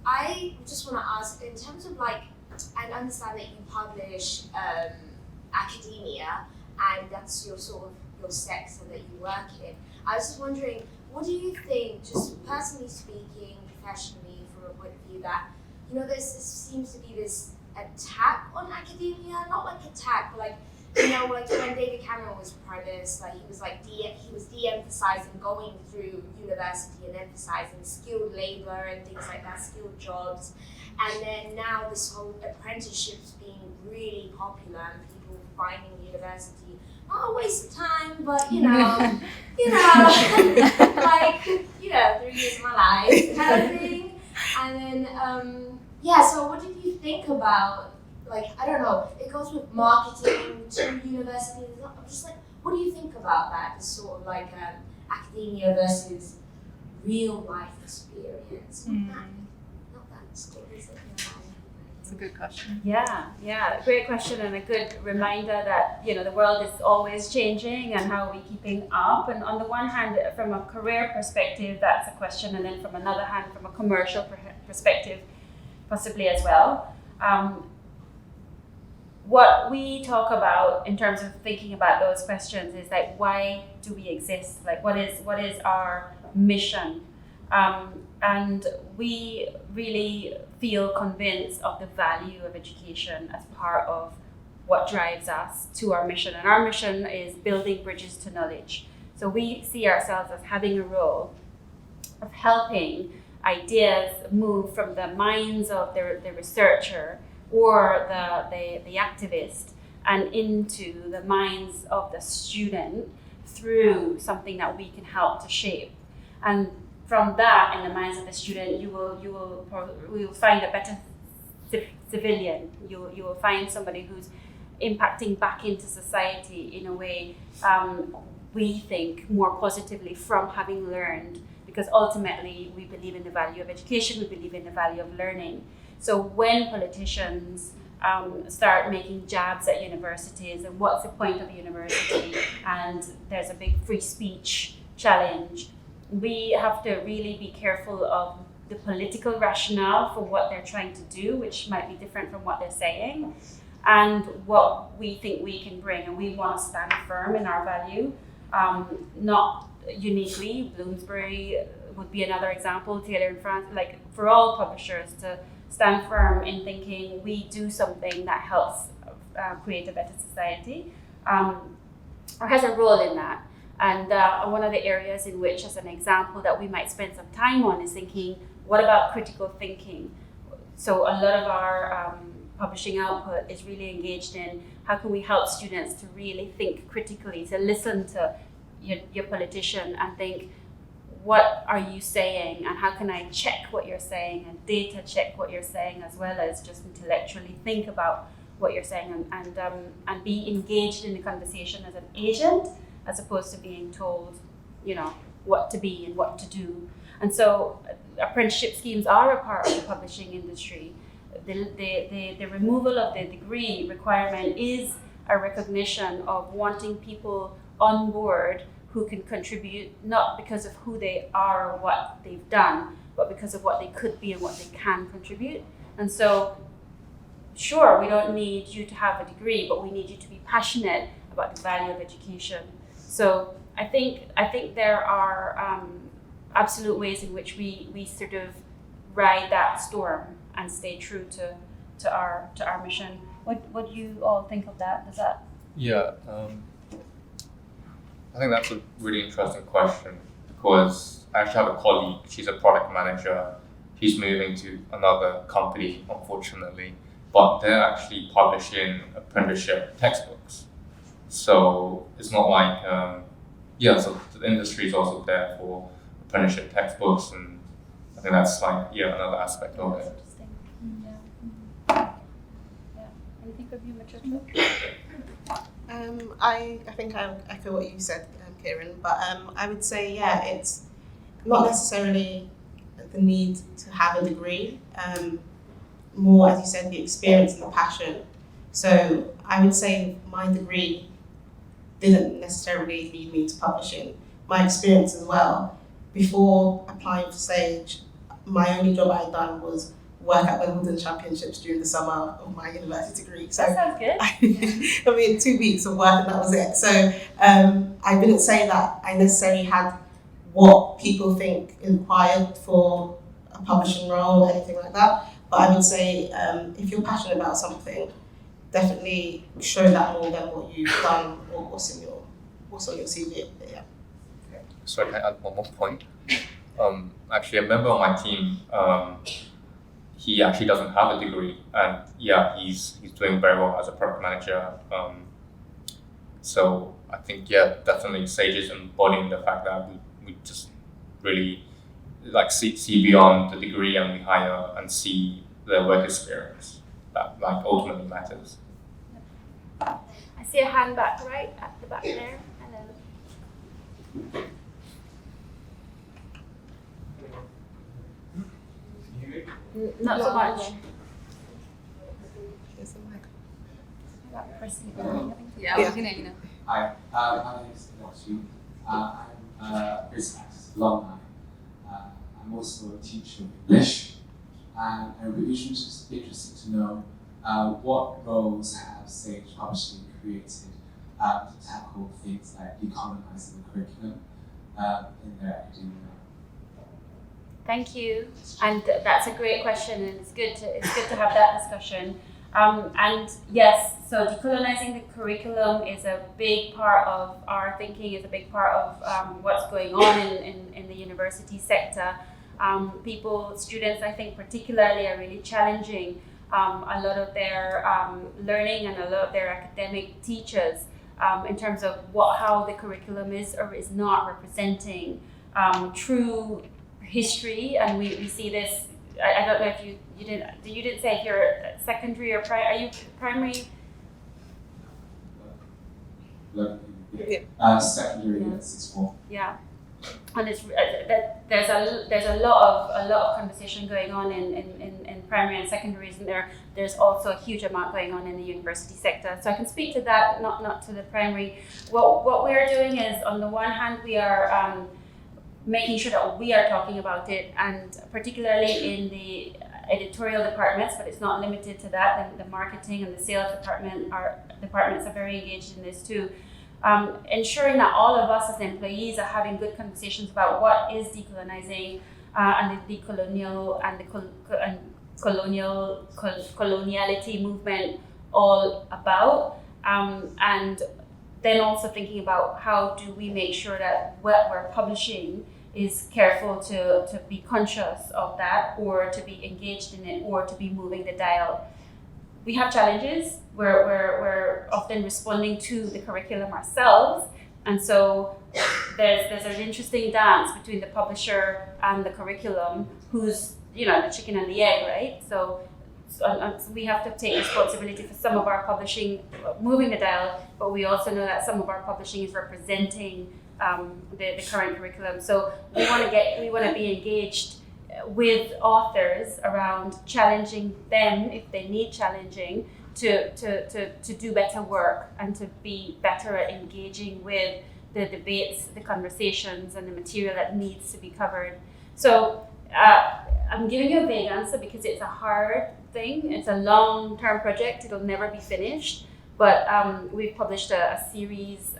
I just want to ask, in terms of like, I understand that you publish academia, and that's your sort of your sector that you work in. I was just wondering, what do you think, just personally speaking, professionally, from a point of view that, you know, this seems to be this attack on academia, not like attack, but like, you know, like when David Cameron was Prime Minister, he was de-emphasizing going through university and emphasizing skilled labor and things like that, skilled jobs. And then now this whole apprenticeships being really popular and people finding university not a waste of time, but you know, like, 3 years of my life kind of thing. And then, so what did you think about, like, I don't know, it goes with marketing to university. I'm just like, what do you think about that? This sort of like academia versus real life experience. Not that stories that It's a good question. Yeah, great question, and a good reminder that, you know, the world is always changing, and how are we keeping up? And on the one hand, from a career perspective, that's a question, and then from another hand, from a commercial perspective, possibly as well. What we talk about in terms of thinking about those questions is like, why do we exist? Like, what is our mission? And we really feel convinced of the value of education as part of what drives us to our mission. And our mission is building bridges to knowledge. So we see ourselves as having a role of helping ideas move from the minds of the researcher or the activist and into the minds of the student through something that we can help to shape. And from that, in the minds of the student, you will find a better civilian. You will find somebody who's impacting back into society in a way we think more positively from having learned, because ultimately we believe in the value of education, we believe in the value of learning. So when politicians start making jabs at universities and what's the point of a university, and there's a big free speech challenge, we have to really be careful of the political rationale for what they're trying to do, which might be different from what they're saying, and what we think we can bring. And we want to stand firm in our value, not uniquely. Bloomsbury would be another example, Taylor and France, like for all publishers to stand firm in thinking we do something that helps create a better society, or has a role in that. And one of the areas in which, as an example, that we might spend some time on is thinking, what about critical thinking? So a lot of our publishing output is really engaged in how can we help students to really think critically, to listen to your politician and think, what are you saying, and how can I check what you're saying and data check what you're saying, as well as just intellectually think about what you're saying, and be engaged in the conversation as an agent, as opposed to being told, what to be and what to do. And so apprenticeship schemes are a part of the publishing industry. The removal of the degree requirement is a recognition of wanting people on board who can contribute not because of who they are or what they've done, but because of what they could be and what they can contribute. And so, sure, we don't need you to have a degree, but we need you to be passionate about the value of education. So I think there are absolute ways in which we sort of ride that storm and stay true to our mission. What do you all think of that? Does that? Yeah, I think that's a really interesting question because I actually have a colleague, she's a product manager, she's moving to another company, unfortunately, but they're actually publishing apprenticeship textbooks. So it's not like, so the industry is also there for apprenticeship textbooks, and I think that's like, another aspect of it. Interesting. Yeah. Anything of you, Matilda? I think I echo what you said, Kieran, but I would say, it's not necessarily the need to have a degree, more, as you said, the experience and the passion. So I would say my degree didn't necessarily lead me to publishing. My experience as well, before applying for Sage, my only job I had done was work at Wimbledon Championships during the summer of my university degree. So That sounds good. I mean, 2 weeks of work and that was it. So I wouldn't say that I necessarily had what people think is required for a publishing role or anything like that. But I would say if you're passionate about something, definitely show that more than what you've done or what's on your CV. Yeah. Sorry, can I add one more point? Actually, a member on my team, he actually doesn't have a degree, and he's doing very well as a product manager. So I think definitely Sage is embodying the fact that we just really like see beyond the degree, and we hire and see the work experience that like ultimately matters. I see a hand back right at the back there. Hello. Not so much. Here's the mic. Yeah, we can hear you now. Hi, my name is Watsu. I'm a business practice alumni. I'm also a teacher of English, and it would be interesting to know what roles have Sage Publishing created to tackle things like decolonizing the curriculum in their academia. Thank you, and that's a great question, and it's good to have that discussion. And yes, so decolonizing the curriculum is a big part of our thinking, is a big part of what's going on in the university sector. Students, I think particularly, are really challenging a lot of their learning and a lot of their academic teachers in terms of how the curriculum is or is not representing true history. And we see this. I don't know if you didn't say if you're secondary or are you primary? Secondary, yes. Yeah, and it's there's a lot of conversation going on in primary and secondary, and there's also a huge amount going on in the university sector. So I can speak to that, not to the primary. What we are doing is, on the one hand, we are making sure that we are talking about it, and particularly in the editorial departments, but it's not limited to that. The marketing and the sales departments are very engaged in this too. Ensuring that all of us as employees are having good conversations about what is decolonizing and the decolonial and the coloniality movement all about, and then also thinking about how do we make sure that what we're publishing is careful to be conscious of that, or to be engaged in it, or to be moving the dial. We have challenges. We're often responding to the curriculum ourselves, and so there's an interesting dance between the publisher and the curriculum, who's the chicken and the egg, right? So we have to take responsibility for some of our publishing moving the dial, but we also know that some of our publishing is representing the current curriculum. So we want to be engaged with authors around challenging them, if they need challenging, to do better work and to be better at engaging with the debates, the conversations, and the material that needs to be covered. So I'm giving you a vague answer because it's a hard thing. It's a long-term project. It'll never be finished. But we've published a series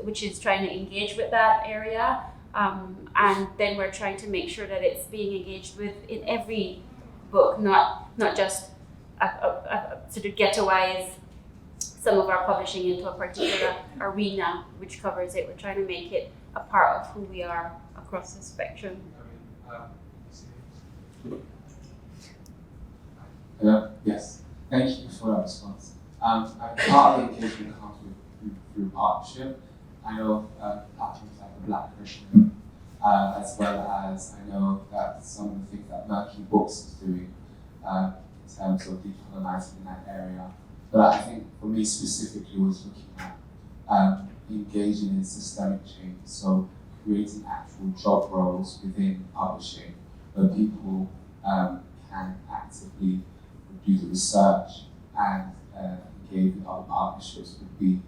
which is trying to engage with that area. And then we're trying to make sure that it's being engaged with in every book, not just a sort of ghettoize some of our publishing into a particular arena which covers it. We're trying to make it a part of who we are across the spectrum. Yes, thank you for that response. Part of the engagement comes through partnership. I know platforms like the Black Curriculum, as well as I know that some of the things that Mercury Books is doing in terms of decolonizing in that area. But I think for me specifically was looking at engaging in systemic change, so creating actual job roles within publishing where people can actively do the research and engage with other partnerships would be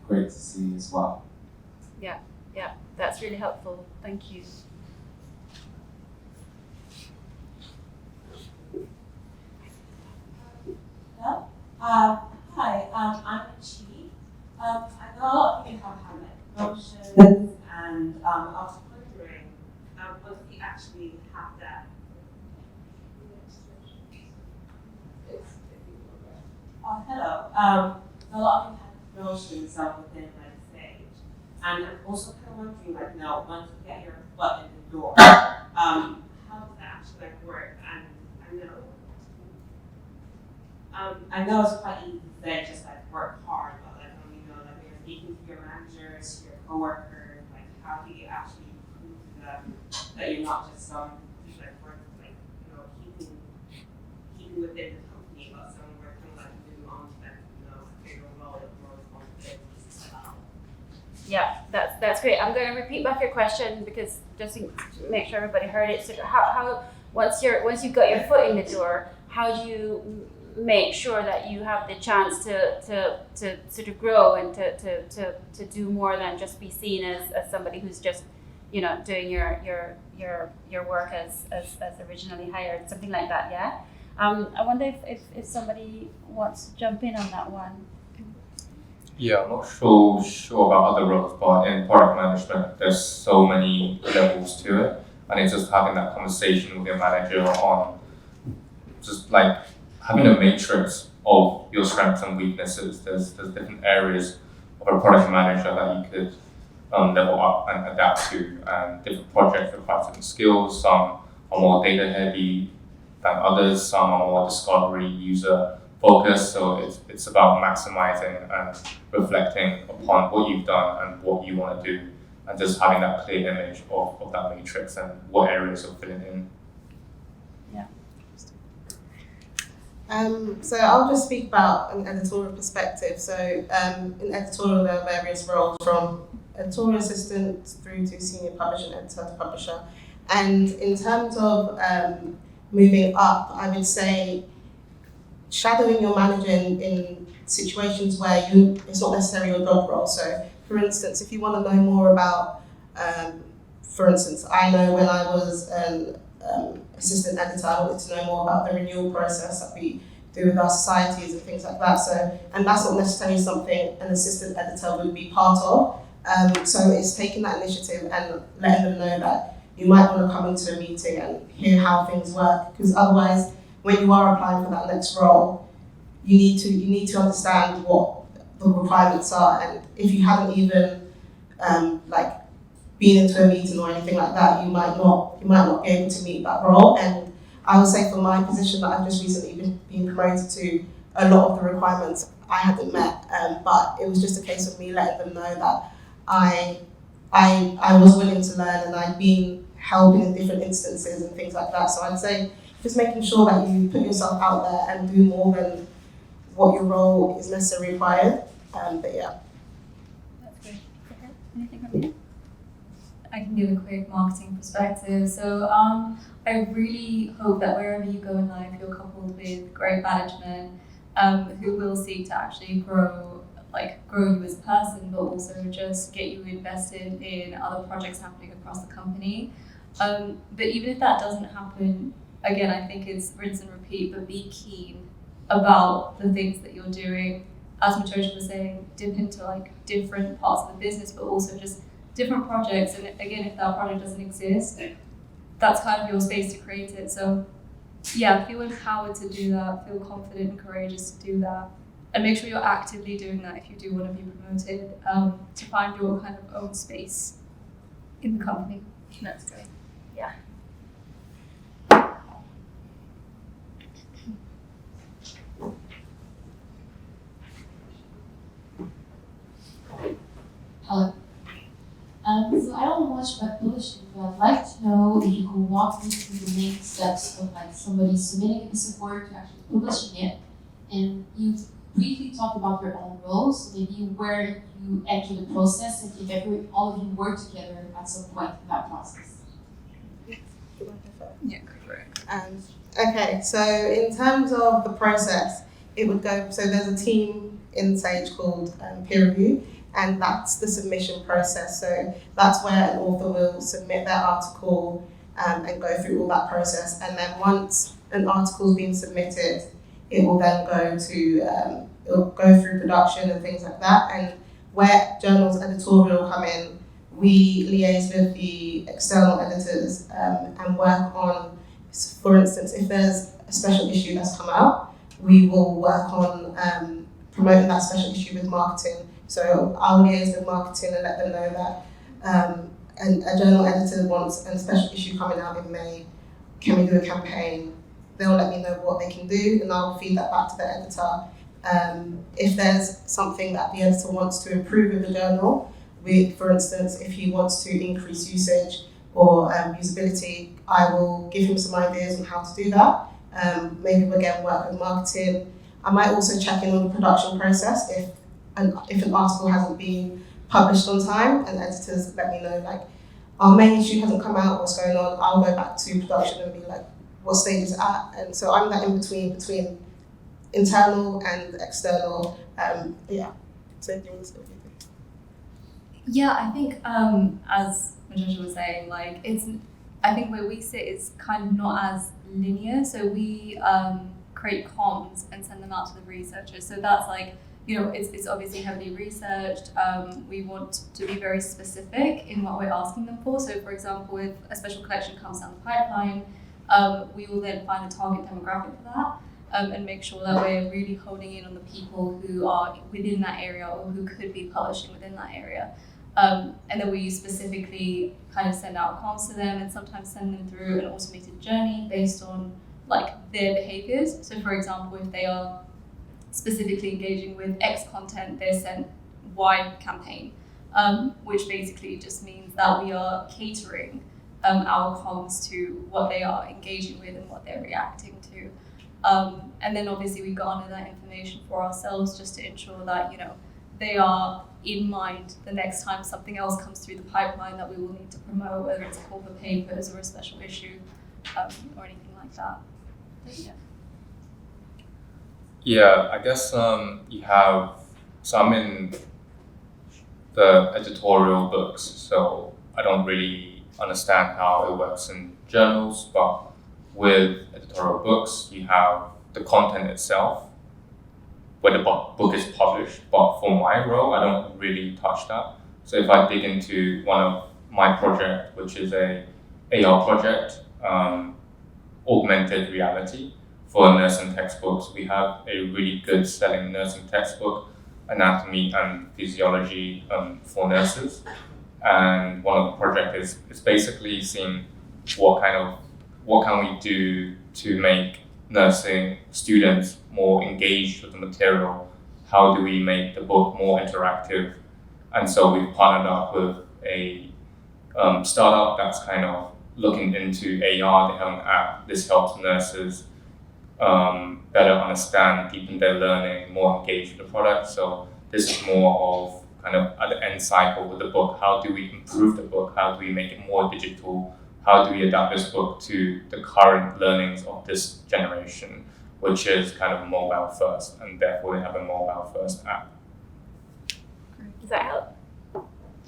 great to see as well. Yeah, that's really helpful. Thank you. Hello. Hi. I'm Chi. I know a lot of you have had like promotions, and I was wondering, what do you actually have that? Hello. A lot of you have promotions within like Sage, and I'm also kind of wondering, like, now once you get your foot in the door, how does that actually like work? And I know it's quite easy to say just like work hard, but like when you know like when you're speaking to your managers, your coworkers, like how do you actually prove to them that you're not just like work like keeping within the company, but someone working like moving on to like a bigger role with more responsibilities as well. Yeah, that's great. I'm going to repeat back your question because just to make sure everybody heard it. So how once you've got your foot in the door, how do you make sure that you have the chance to sort of grow and to do more than just be seen as somebody who's just doing your work as originally hired, something like that? Yeah. I wonder if somebody wants to jump in on that one. Yeah, I'm not sure about other roles, but in product management, there's so many levels to it, and it's just having that conversation with your manager on just like having a matrix of your strengths and weaknesses. There's different areas of a product manager that you could level up and adapt to, and different projects require different skills. Some are more data heavy than others. Some are more discovery, user focused. So it's about maximizing and reflecting upon what you've done and what you want to do, and just having that clear image of that matrix and what areas you're filling in. Yeah. So I'll just speak about an editorial perspective. So in editorial, there are various roles from editorial assistant through to senior publisher, editor to publisher. And in terms of moving up, I would say shadowing your manager in situations where it's not necessarily your job role. So for instance, if you want to know more about, for instance, I know when I was an assistant editor, I wanted to know more about the renewal process that we do with our societies and things like that. So, and that's not necessarily something an assistant editor would be part of. So it's taking that initiative and letting them know that you might want to come into a meeting and hear how things work, because otherwise, when you are applying for that next role, you need to understand what the requirements are, and if you haven't even been into a meeting or anything like that, you might not be able to meet that role. And I would say for my position that I've just recently been promoted to, a lot of the requirements I hadn't met, but it was just a case of me letting them know that I was willing to learn, and I'd been helping in different instances and things like that. So I'd say just making sure that you put yourself out there and do more than what your role is necessarily required. But yeah. That's great. Okay. Anything from you? I can give a quick marketing perspective. So I really hope that wherever you go in life, you're coupled with great management who will seek to actually grow like grow you as a person, but also just get you invested in other projects happening across the company. But even if that doesn't happen, again, I think it's rinse and repeat, but be keen about the things that you're doing. As Matosha was saying, dip into like different parts of the business, but also just different projects. And again, if that project doesn't exist, that's kind of your space to create it. So yeah, feel empowered to do that, feel confident and courageous to do that. And make sure you're actively doing that if you do want to be promoted, to find your kind of own space in the company. That's great. Yeah. Hello. So I don't know much about publishing, but I'd like to know if you could walk me through the main steps of like somebody submitting a piece of work to actually publishing it. And you've briefly talked about your own roles, so maybe where you enter the process and if all of you work together at some point in that process. Yeah, go for it. Okay, so in terms of the process, it would go, so there's a team in Sage called peer review, and that's the submission process. So that's where an author will submit their article and go through all that process. And then once an article's been submitted, it will then go to, it'll go through production and things like that. And where journals editorial come in, we liaise with the external editors and work on, for instance, if there's a special issue that's come out, we will work on promoting that special issue with marketing. So I'll liaise with marketing and let them know that a journal editor wants a special issue coming out in May. Can we do a campaign? They'll let me know what they can do, and I'll feed that back to the editor. If there's something that the editor wants to improve with the journal, for instance, if he wants to increase usage or usability, I will give him some ideas on how to do that. Maybe we'll again work with marketing. I might also check in on the production process if an article hasn't been published on time, and editors let me know like our main issue hasn't come out, what's going on. I'll go back to production and be like, what stage is it at? And so I'm that in between internal and external. Yeah. So do you want to say anything? Yeah, I think as Matosha was saying, like I think where we sit is kind of not as linear. So we create comms and send them out to the researchers. So that's like, you know, it's obviously heavily researched. We want to be very specific in what we're asking them for. So for example, if a special collection comes down the pipeline, we will then find a target demographic for that and make sure that we're really honing in on the people who are within that area or who could be publishing within that area. And then we specifically kind of send out comms to them and sometimes send them through an automated journey based on like their behaviors. So for example, if they are specifically engaging with X content, they're sent Y campaign, which basically just means that we are catering our comms to what they are engaging with and what they're reacting to. And then obviously we garner that information for ourselves just to ensure that, you know, they are in mind the next time something else comes through the pipeline that we will need to promote, whether it's a call for papers or a special issue or anything like that. But, yeah. Yeah, I guess you have, so I'm in the editorial books, so I don't really understand how it works in journals, but with editorial books, you have the content itself, where the book is published, but for my role, I don't really touch that. So if I dig into one of my project, which is a AR project, augmented reality, for nursing textbooks, we have a really good selling nursing textbook, Anatomy and Physiology for nurses. And one of the projects is basically seeing what can we do to make nursing students more engaged with the material? How do we make the book more interactive? And so we've partnered up with a startup that's kind of looking into AR. They have an app. This helps nurses better understand, deepen their learning, more engaged with the product. So this is more of kind of at the end cycle with the book. How do we improve the book? How do we make it more digital? How do we adapt this book to the current learnings of this generation, which is kind of mobile first, and therefore they have a mobile first app. Does that help?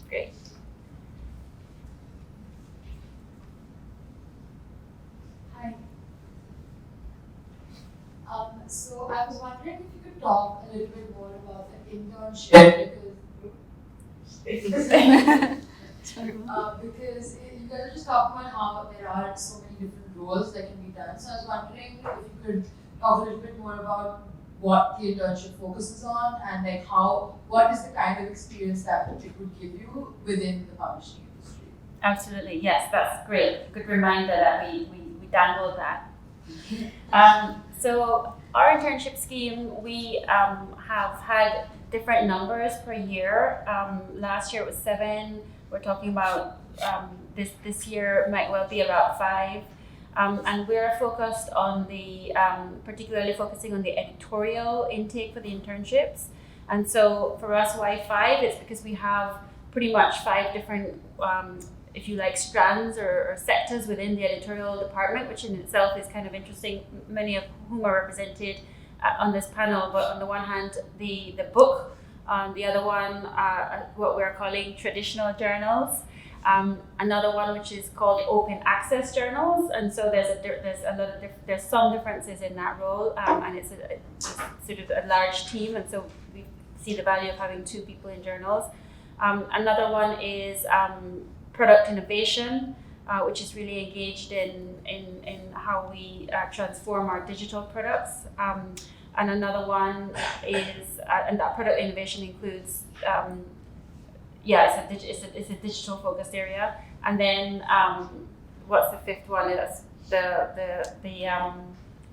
Great. Hi. So I was wondering if you could talk a little bit more about the internship because you guys just talked about how there are so many different roles that can be done. So I was wondering if you could talk a little bit more about what the internship focuses on and like what is the kind of experience that it would give you within the publishing industry. Absolutely, yes, that's great. Good reminder that we dangled that. So our internship scheme, we have had different numbers per year. Last year it was 7. We're talking about this year might well be about 5. And we're focused on particularly focusing on the editorial intake for the internships. And so for us, why 5? It's because we have pretty much 5 different, if you like, strands or sectors within the editorial department, which in itself is kind of interesting, many of whom are represented on this panel. But on the one hand, the book, the other one, what we're calling traditional journals. Another one which is called open access journals, and so there's some differences in that role, and it's sort of a large team, and so we see the value of having 2 people in journals. Another one is product innovation, which is really engaged in how we transform our digital products. And another one is, and that product innovation includes, it's a digital focused area. And then what's the 5th one? It's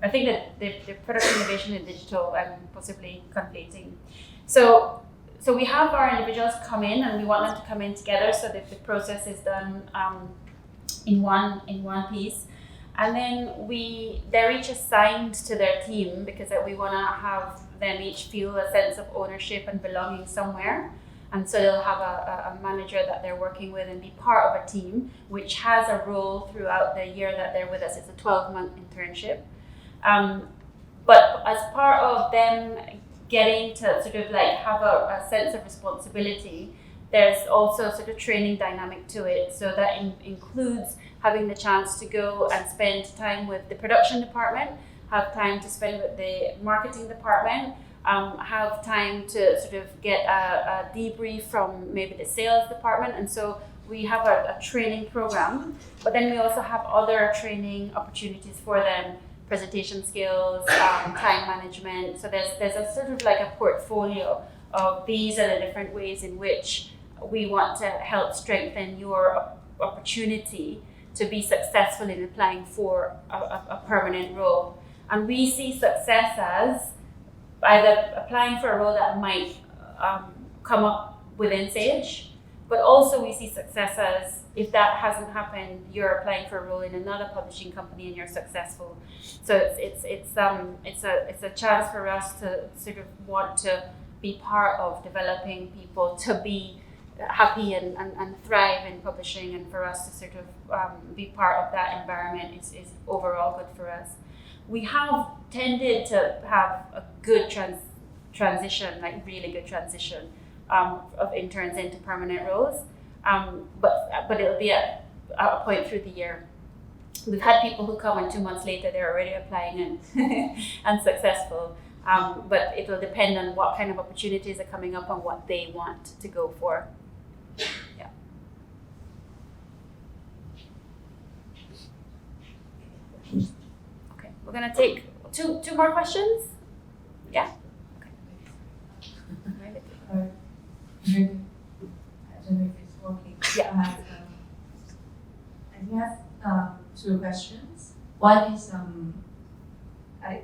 I think that the product innovation in digital, I'm possibly conflating. So we have our individuals come in, and we want them to come in together so that the process is done in one piece. And then they're each assigned to their team because we want to have them each feel a sense of ownership and belonging somewhere. And so they'll have a manager that they're working with and be part of a team, which has a role throughout the year that they're with us. It's a 12-month internship. But as part of them getting to sort of like have a sense of responsibility, there's also sort of training dynamic to it. So that includes having the chance to go and spend time with the production department, have time to spend with the marketing department, have time to sort of get a debrief from maybe the sales department. And so we have a training program, but then we also have other training opportunities for them, presentation skills, time management. So there's a sort of like a portfolio of these are the different ways in which we want to help strengthen your opportunity to be successful in applying for a permanent role. And we see success as either applying for a role that might come up within Sage, but also we see success as if that hasn't happened, you're applying for a role in another publishing company and you're successful. So it's a chance for us to sort of want to be part of developing people to be happy and thrive in publishing, and for us to sort of be part of that environment is overall good for us. We have tended to have a good transition, like really good transition of interns into permanent roles, but it'll be at a point through the year. We've had people who come and 2 months later they're already applying and and successful, but it will depend on what kind of opportunities are coming up and what they want to go for. Yeah. Okay, we're gonna take two more questions. Yeah. Okay. I don't know if it's working. Yeah. I have 2 questions. One is I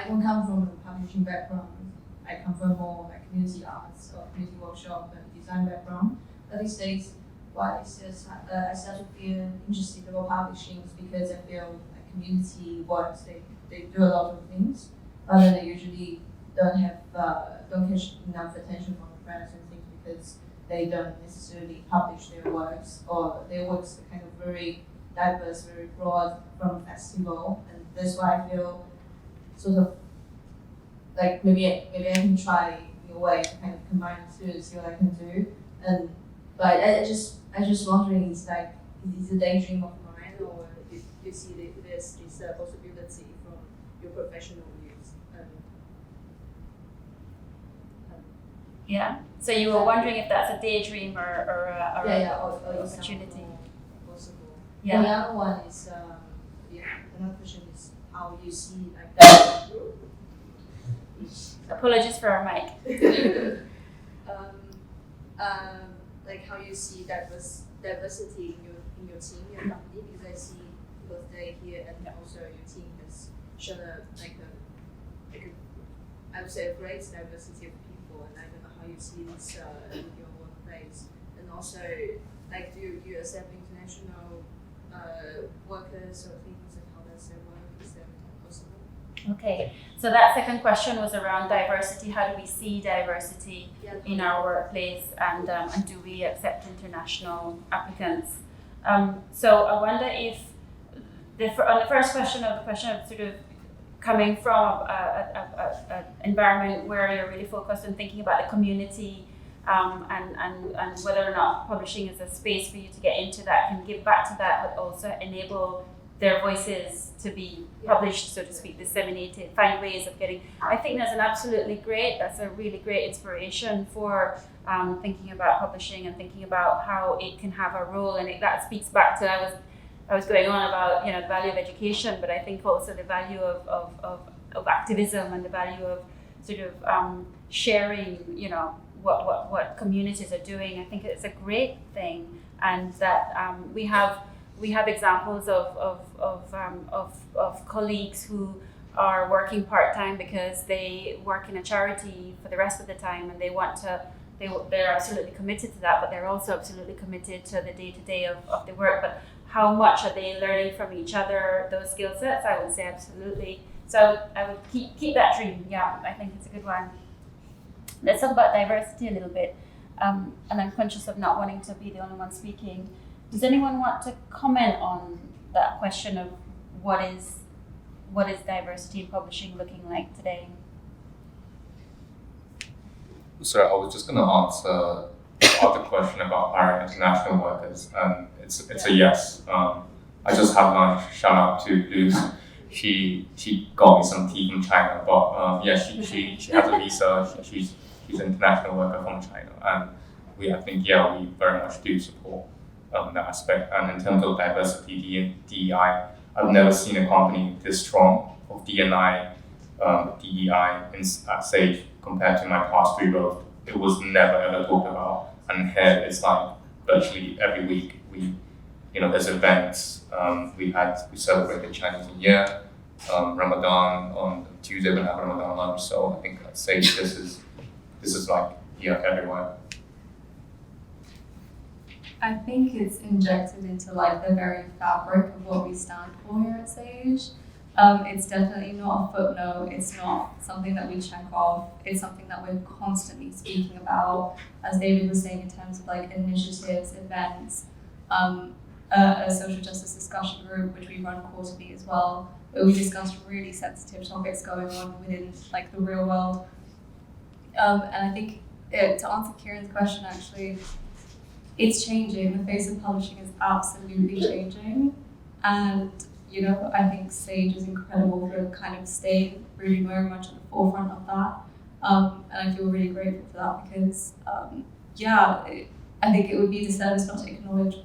don't come from a publishing background. I come from more like community arts or community workshop and design background. But these days, why I start to feel interested about publishing is because I feel like community works. They do a lot of things, but they usually don't catch enough attention from the press and things because they don't necessarily publish their works, or their works are kind of very diverse, very broad from a festival, and that's why I feel sort of like maybe I can try in a way to kind of combine the two and see what I can do. But I just wondering, it's like, is it a daydream of mine, or you see this possibility from your professional views? Yeah. So you were wondering if that's a daydream or or opportunity. Possible. Yeah. And the other one is another question is how you see like that. Apologies for our mic. Like how you see diversity in your team, your company, because I see both they here and also your team has shown I would say a great diversity of people, and I don't know how you see this in your workplace, and also like do you accept international workers or things, and how does their work, is that possible? Okay, so that second question was around diversity. How do we see diversity in our workplace, and do we accept international applicants? So I wonder if on the first question of sort of coming from an environment where you're really focused on thinking about the community, and whether or not publishing is a space for you to get into that, can give back to that, but also enable their voices to be published, so to speak, disseminated, find ways of getting. I think that's a really great inspiration for thinking about publishing and thinking about how it can have a role, and that speaks back to I was going on about the value of education, but I think also the value of activism and the value of sort of sharing what communities are doing. I think it's a great thing, and that we have examples of colleagues who are working part-time because they work in a charity for the rest of the time, and they're absolutely committed to that, but they're also absolutely committed to the day-to-day of the work. But how much are they learning from each other, those skill sets? I would say absolutely. So I would keep that dream. Yeah, I think it's a good one. Let's talk about diversity a little bit. And I'm conscious of not wanting to be the only one speaking. Does anyone want to comment on that question of what is diversity in publishing looking like today? So I was just going to answer the other question about hiring international workers, and it's a yes. I just had lunch. Shout out to Luz. She got me some tea from China, but she has a visa. She's an international worker from China, and we very much do support that aspect. And in terms of diversity, DEI, I've never seen a company this strong of DEI at Sage compared to my past 3 roles. It was never ever talked about, and here it's like virtually every week there's events. We celebrated Chinese New Year, Ramadan on Tuesday. We have Ramadan lunch. So I think at Sage this is like everywhere. I think it's injected into like the very fabric of what we stand for here at Sage. It's definitely not a footnote. It's not something that we check off. It's something that we're constantly speaking about. As David was saying, in terms of like initiatives, events, a social justice discussion group, which we run quarterly as well, where we discuss really sensitive topics going on within like the real world. And I think to answer Kieran's question, actually, it's changing. The face of publishing is absolutely changing, and I think Sage is incredible for kind of staying really very much at the forefront of that, and I feel really grateful for that because I think it would be a disservice not to acknowledge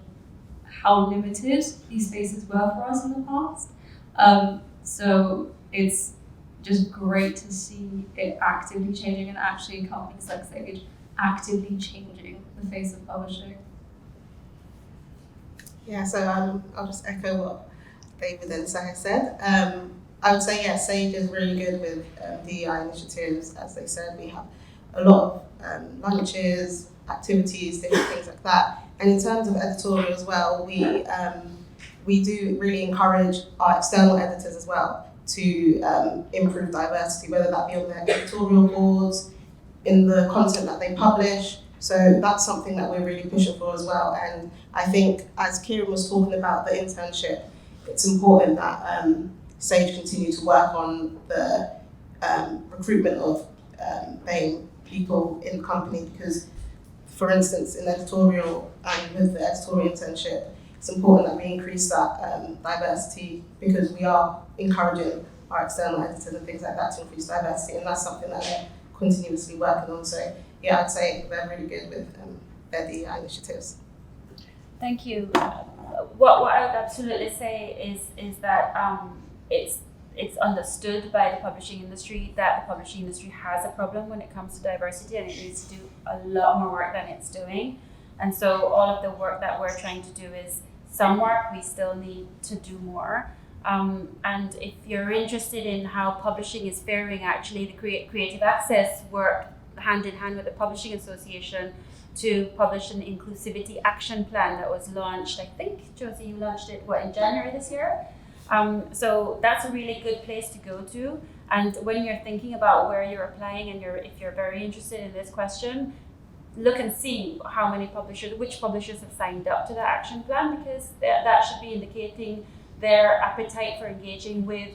how limited these spaces were for us in the past. So it's just great to see it actively changing, and actually companies like Sage actively changing the face of publishing. Yeah, so I'll just echo what David and Sahar said. I would say, Sage is really good with DEI initiatives. As they said, we have a lot of lunches, activities, different things like that. And in terms of editorial as well, we do really encourage our external editors as well to improve diversity, whether that be on their editorial boards, in the content that they publish. So that's something that we're really pushing for as well. And I think, as Kieran was talking about the internship, it's important that Sage continue to work on the recruitment of BAME people in the company because, for instance, in editorial and with the editorial internship, it's important that we increase that diversity because we are encouraging our external editors and things like that to increase diversity, and that's something that they're continuously working on. So yeah, I'd say they're really good with their DEI initiatives. Thank you. What I would absolutely say is that it's understood by the publishing industry that the publishing industry has a problem when it comes to diversity, and it needs to do a lot more work than it's doing. And so all of the work that we're trying to do is some work. We still need to do more. And if you're interested in how publishing is faring, actually the Creative Access work hand in hand with the Publishing Association to publish an inclusivity action plan that was launched, I think, Josie, you launched it, in January this year? So that's a really good place to go to. And when you're thinking about where you're applying and if you're very interested in this question, look and see which publishers have signed up to that action plan, because that should be indicating their appetite for engaging with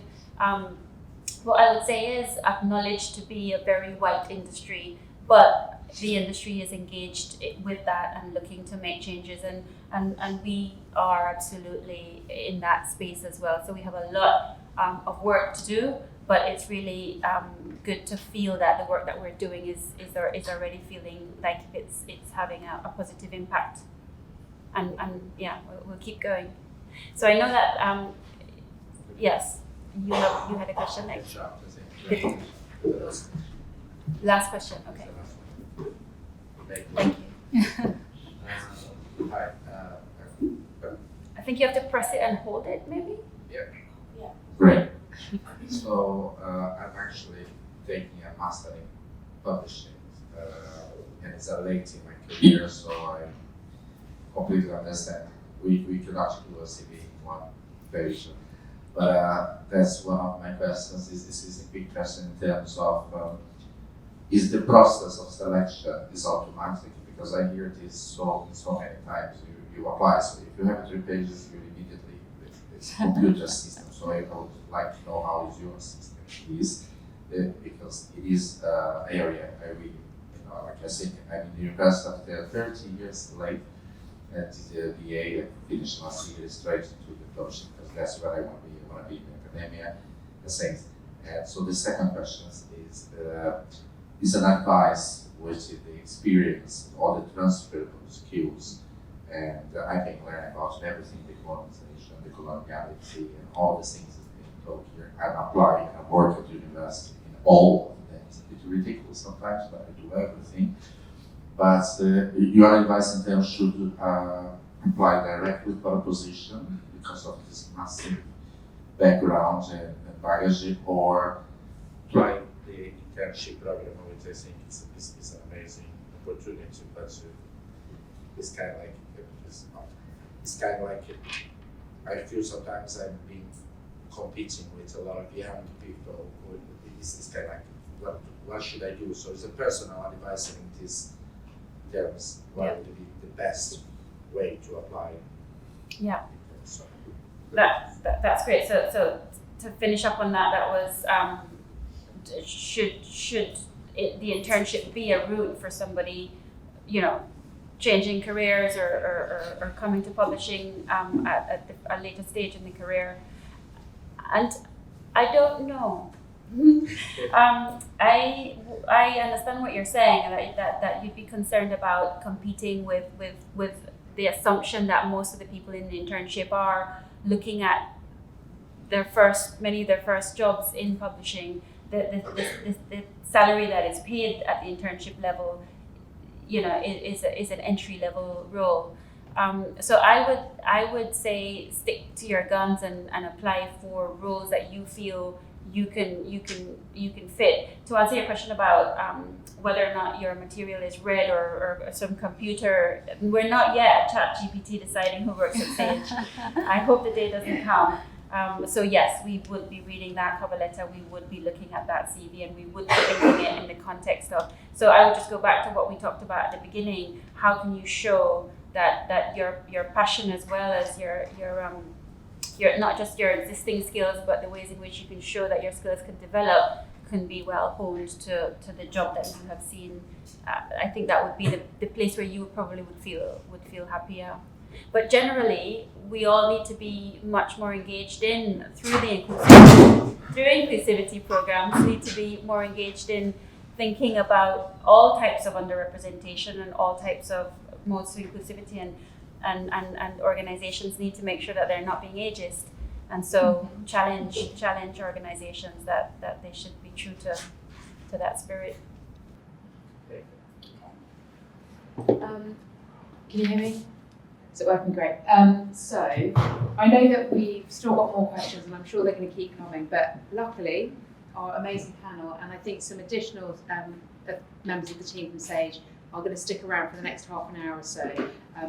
what I would say is acknowledged to be a very white industry, but the industry is engaged with that and looking to make changes, and we are absolutely in that space as well. So we have a lot of work to do, but it's really good to feel that the work that we're doing is already feeling like it's having a positive impact, and yeah, we'll keep going. So I know that yes, you had a question next. Last question, okay. Thank you. Hi. I think you have to press it and hold it, maybe? Yeah. Yeah. Great. So I'm actually taking a master in publishing, and it's late in my career, so I completely understand. We could actually do a CV in one page, but that's one of my questions. This is a big question in terms of is the process of selection is automatic? Because I hear this so many times. You apply, so if you have 3 pages, you immediately it's a computer system. So I would like to know how is your system is, because it is an area I really, like I think I'm in the university after 30 years late at the BA, I finished last year straight into the publishing because that's where I want to be. I want to be in academia, the same. And so the second question is an advice with the experience, all the transferable skills, and I can learn about everything, the colonization, the coloniality, and all the things that being taught here. I'm applying, I work at the university in all of them. It's a bit ridiculous sometimes, but I do everything. But your advice in terms should apply directly for a position because of this massive background and baggage, or try the internship program, which I think is an amazing opportunity, but it's kind of like I feel sometimes I'm being competing with a lot of young people. It's kind of like what should I do? So it's a personal advice in this terms. What would be the best way to apply? Yeah. That's great. So to finish up on that, was should the internship be a route for somebody, changing careers or coming to publishing at a later stage in the career? And I don't know. I understand what you're saying, that you'd be concerned about competing with the assumption that most of the people in the internship are looking at many of their first jobs in publishing. The salary that is paid at the internship level, is an entry level role. So I would say stick to your guns and apply for roles that you feel you can fit. To answer your question about whether or not your material is read or some computer, we're not yet ChatGPT deciding who works at Sage. I hope the day doesn't come. So yes, we would be reading that cover letter, we would be looking at that CV, and we would be thinking it in the context of. So I would just go back to what we talked about at the beginning. How can you show that your passion, as well as your not just your existing skills, but the ways in which you can show that your skills can develop, can be well honed to the job that you have seen, I think that would be the place where you probably would feel happier. But generally, we all need to be much more engaged in through inclusivity programs. Need to be more engaged in thinking about all types of underrepresentation and all types of modes of inclusivity, and organizations need to make sure that they're not being ageist, and so challenge organizations that they should be true to that spirit. Can you hear me? Is it working? Great. So I know that we've still got more questions, and I'm sure they're going to keep coming, but luckily our amazing panel, and I think some additional members of the team from Sage, are going to stick around for the next half an hour or so,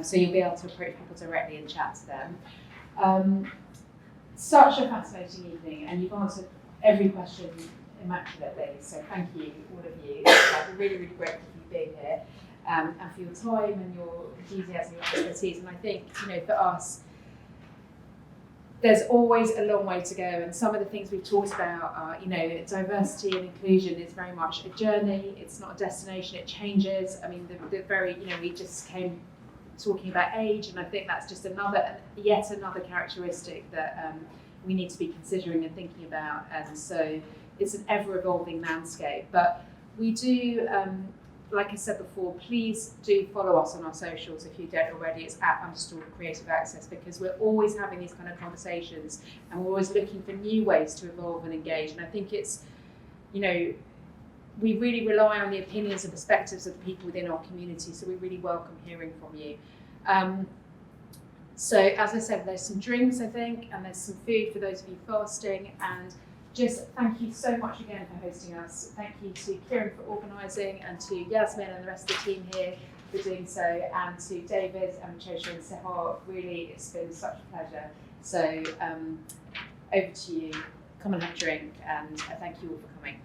so you'll be able to approach people directly and chat to them. Such a fascinating evening, and you've answered every question immaculately, so thank you, all of you. We're really, really grateful for you being here, and for your time and your enthusiasm, your expertise. And I think, for us, there's always a long way to go, and some of the things we've talked about are, diversity and inclusion is very much a journey. It's not a destination. It changes. I mean, the very, we just came talking about age, and I think that's just yet another characteristic that we need to be considering and thinking about. And so it's an ever-evolving landscape. But we do, like I said before, please do follow us on our socials if you don't already. It's @_creative access, because we're always having these kind of conversations, and we're always looking for new ways to evolve and engage. And I think it's, we really rely on the opinions and perspectives of the people within our community, so we really welcome hearing from you. So as I said, there's some drinks, I think, and there's some food for those of you fasting, and just thank you so much again for hosting us. Thank you to Kieran for organising, and to Yasmin and the rest of the team here for doing so, and to David and Chosha and Sehar. Really, it's been such a pleasure. So over to you. Come and have a drink, and thank you all for coming.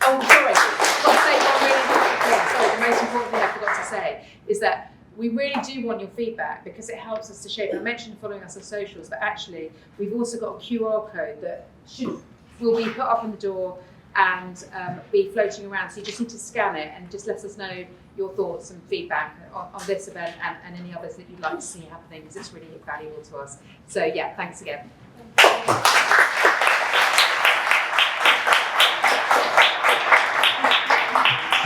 Oh, sorry. I've got to say one really important thing. Sorry, the most important thing I forgot to say is that we really do want your feedback, because it helps us to shape. And I mentioned following us on socials, but actually we've also got a QR code that will be put up on the door and be floating around. So you just need to scan it and just let us know your thoughts and feedback on this event and any others that you'd like to see happening, because it's really valuable to us. So yeah, thanks again.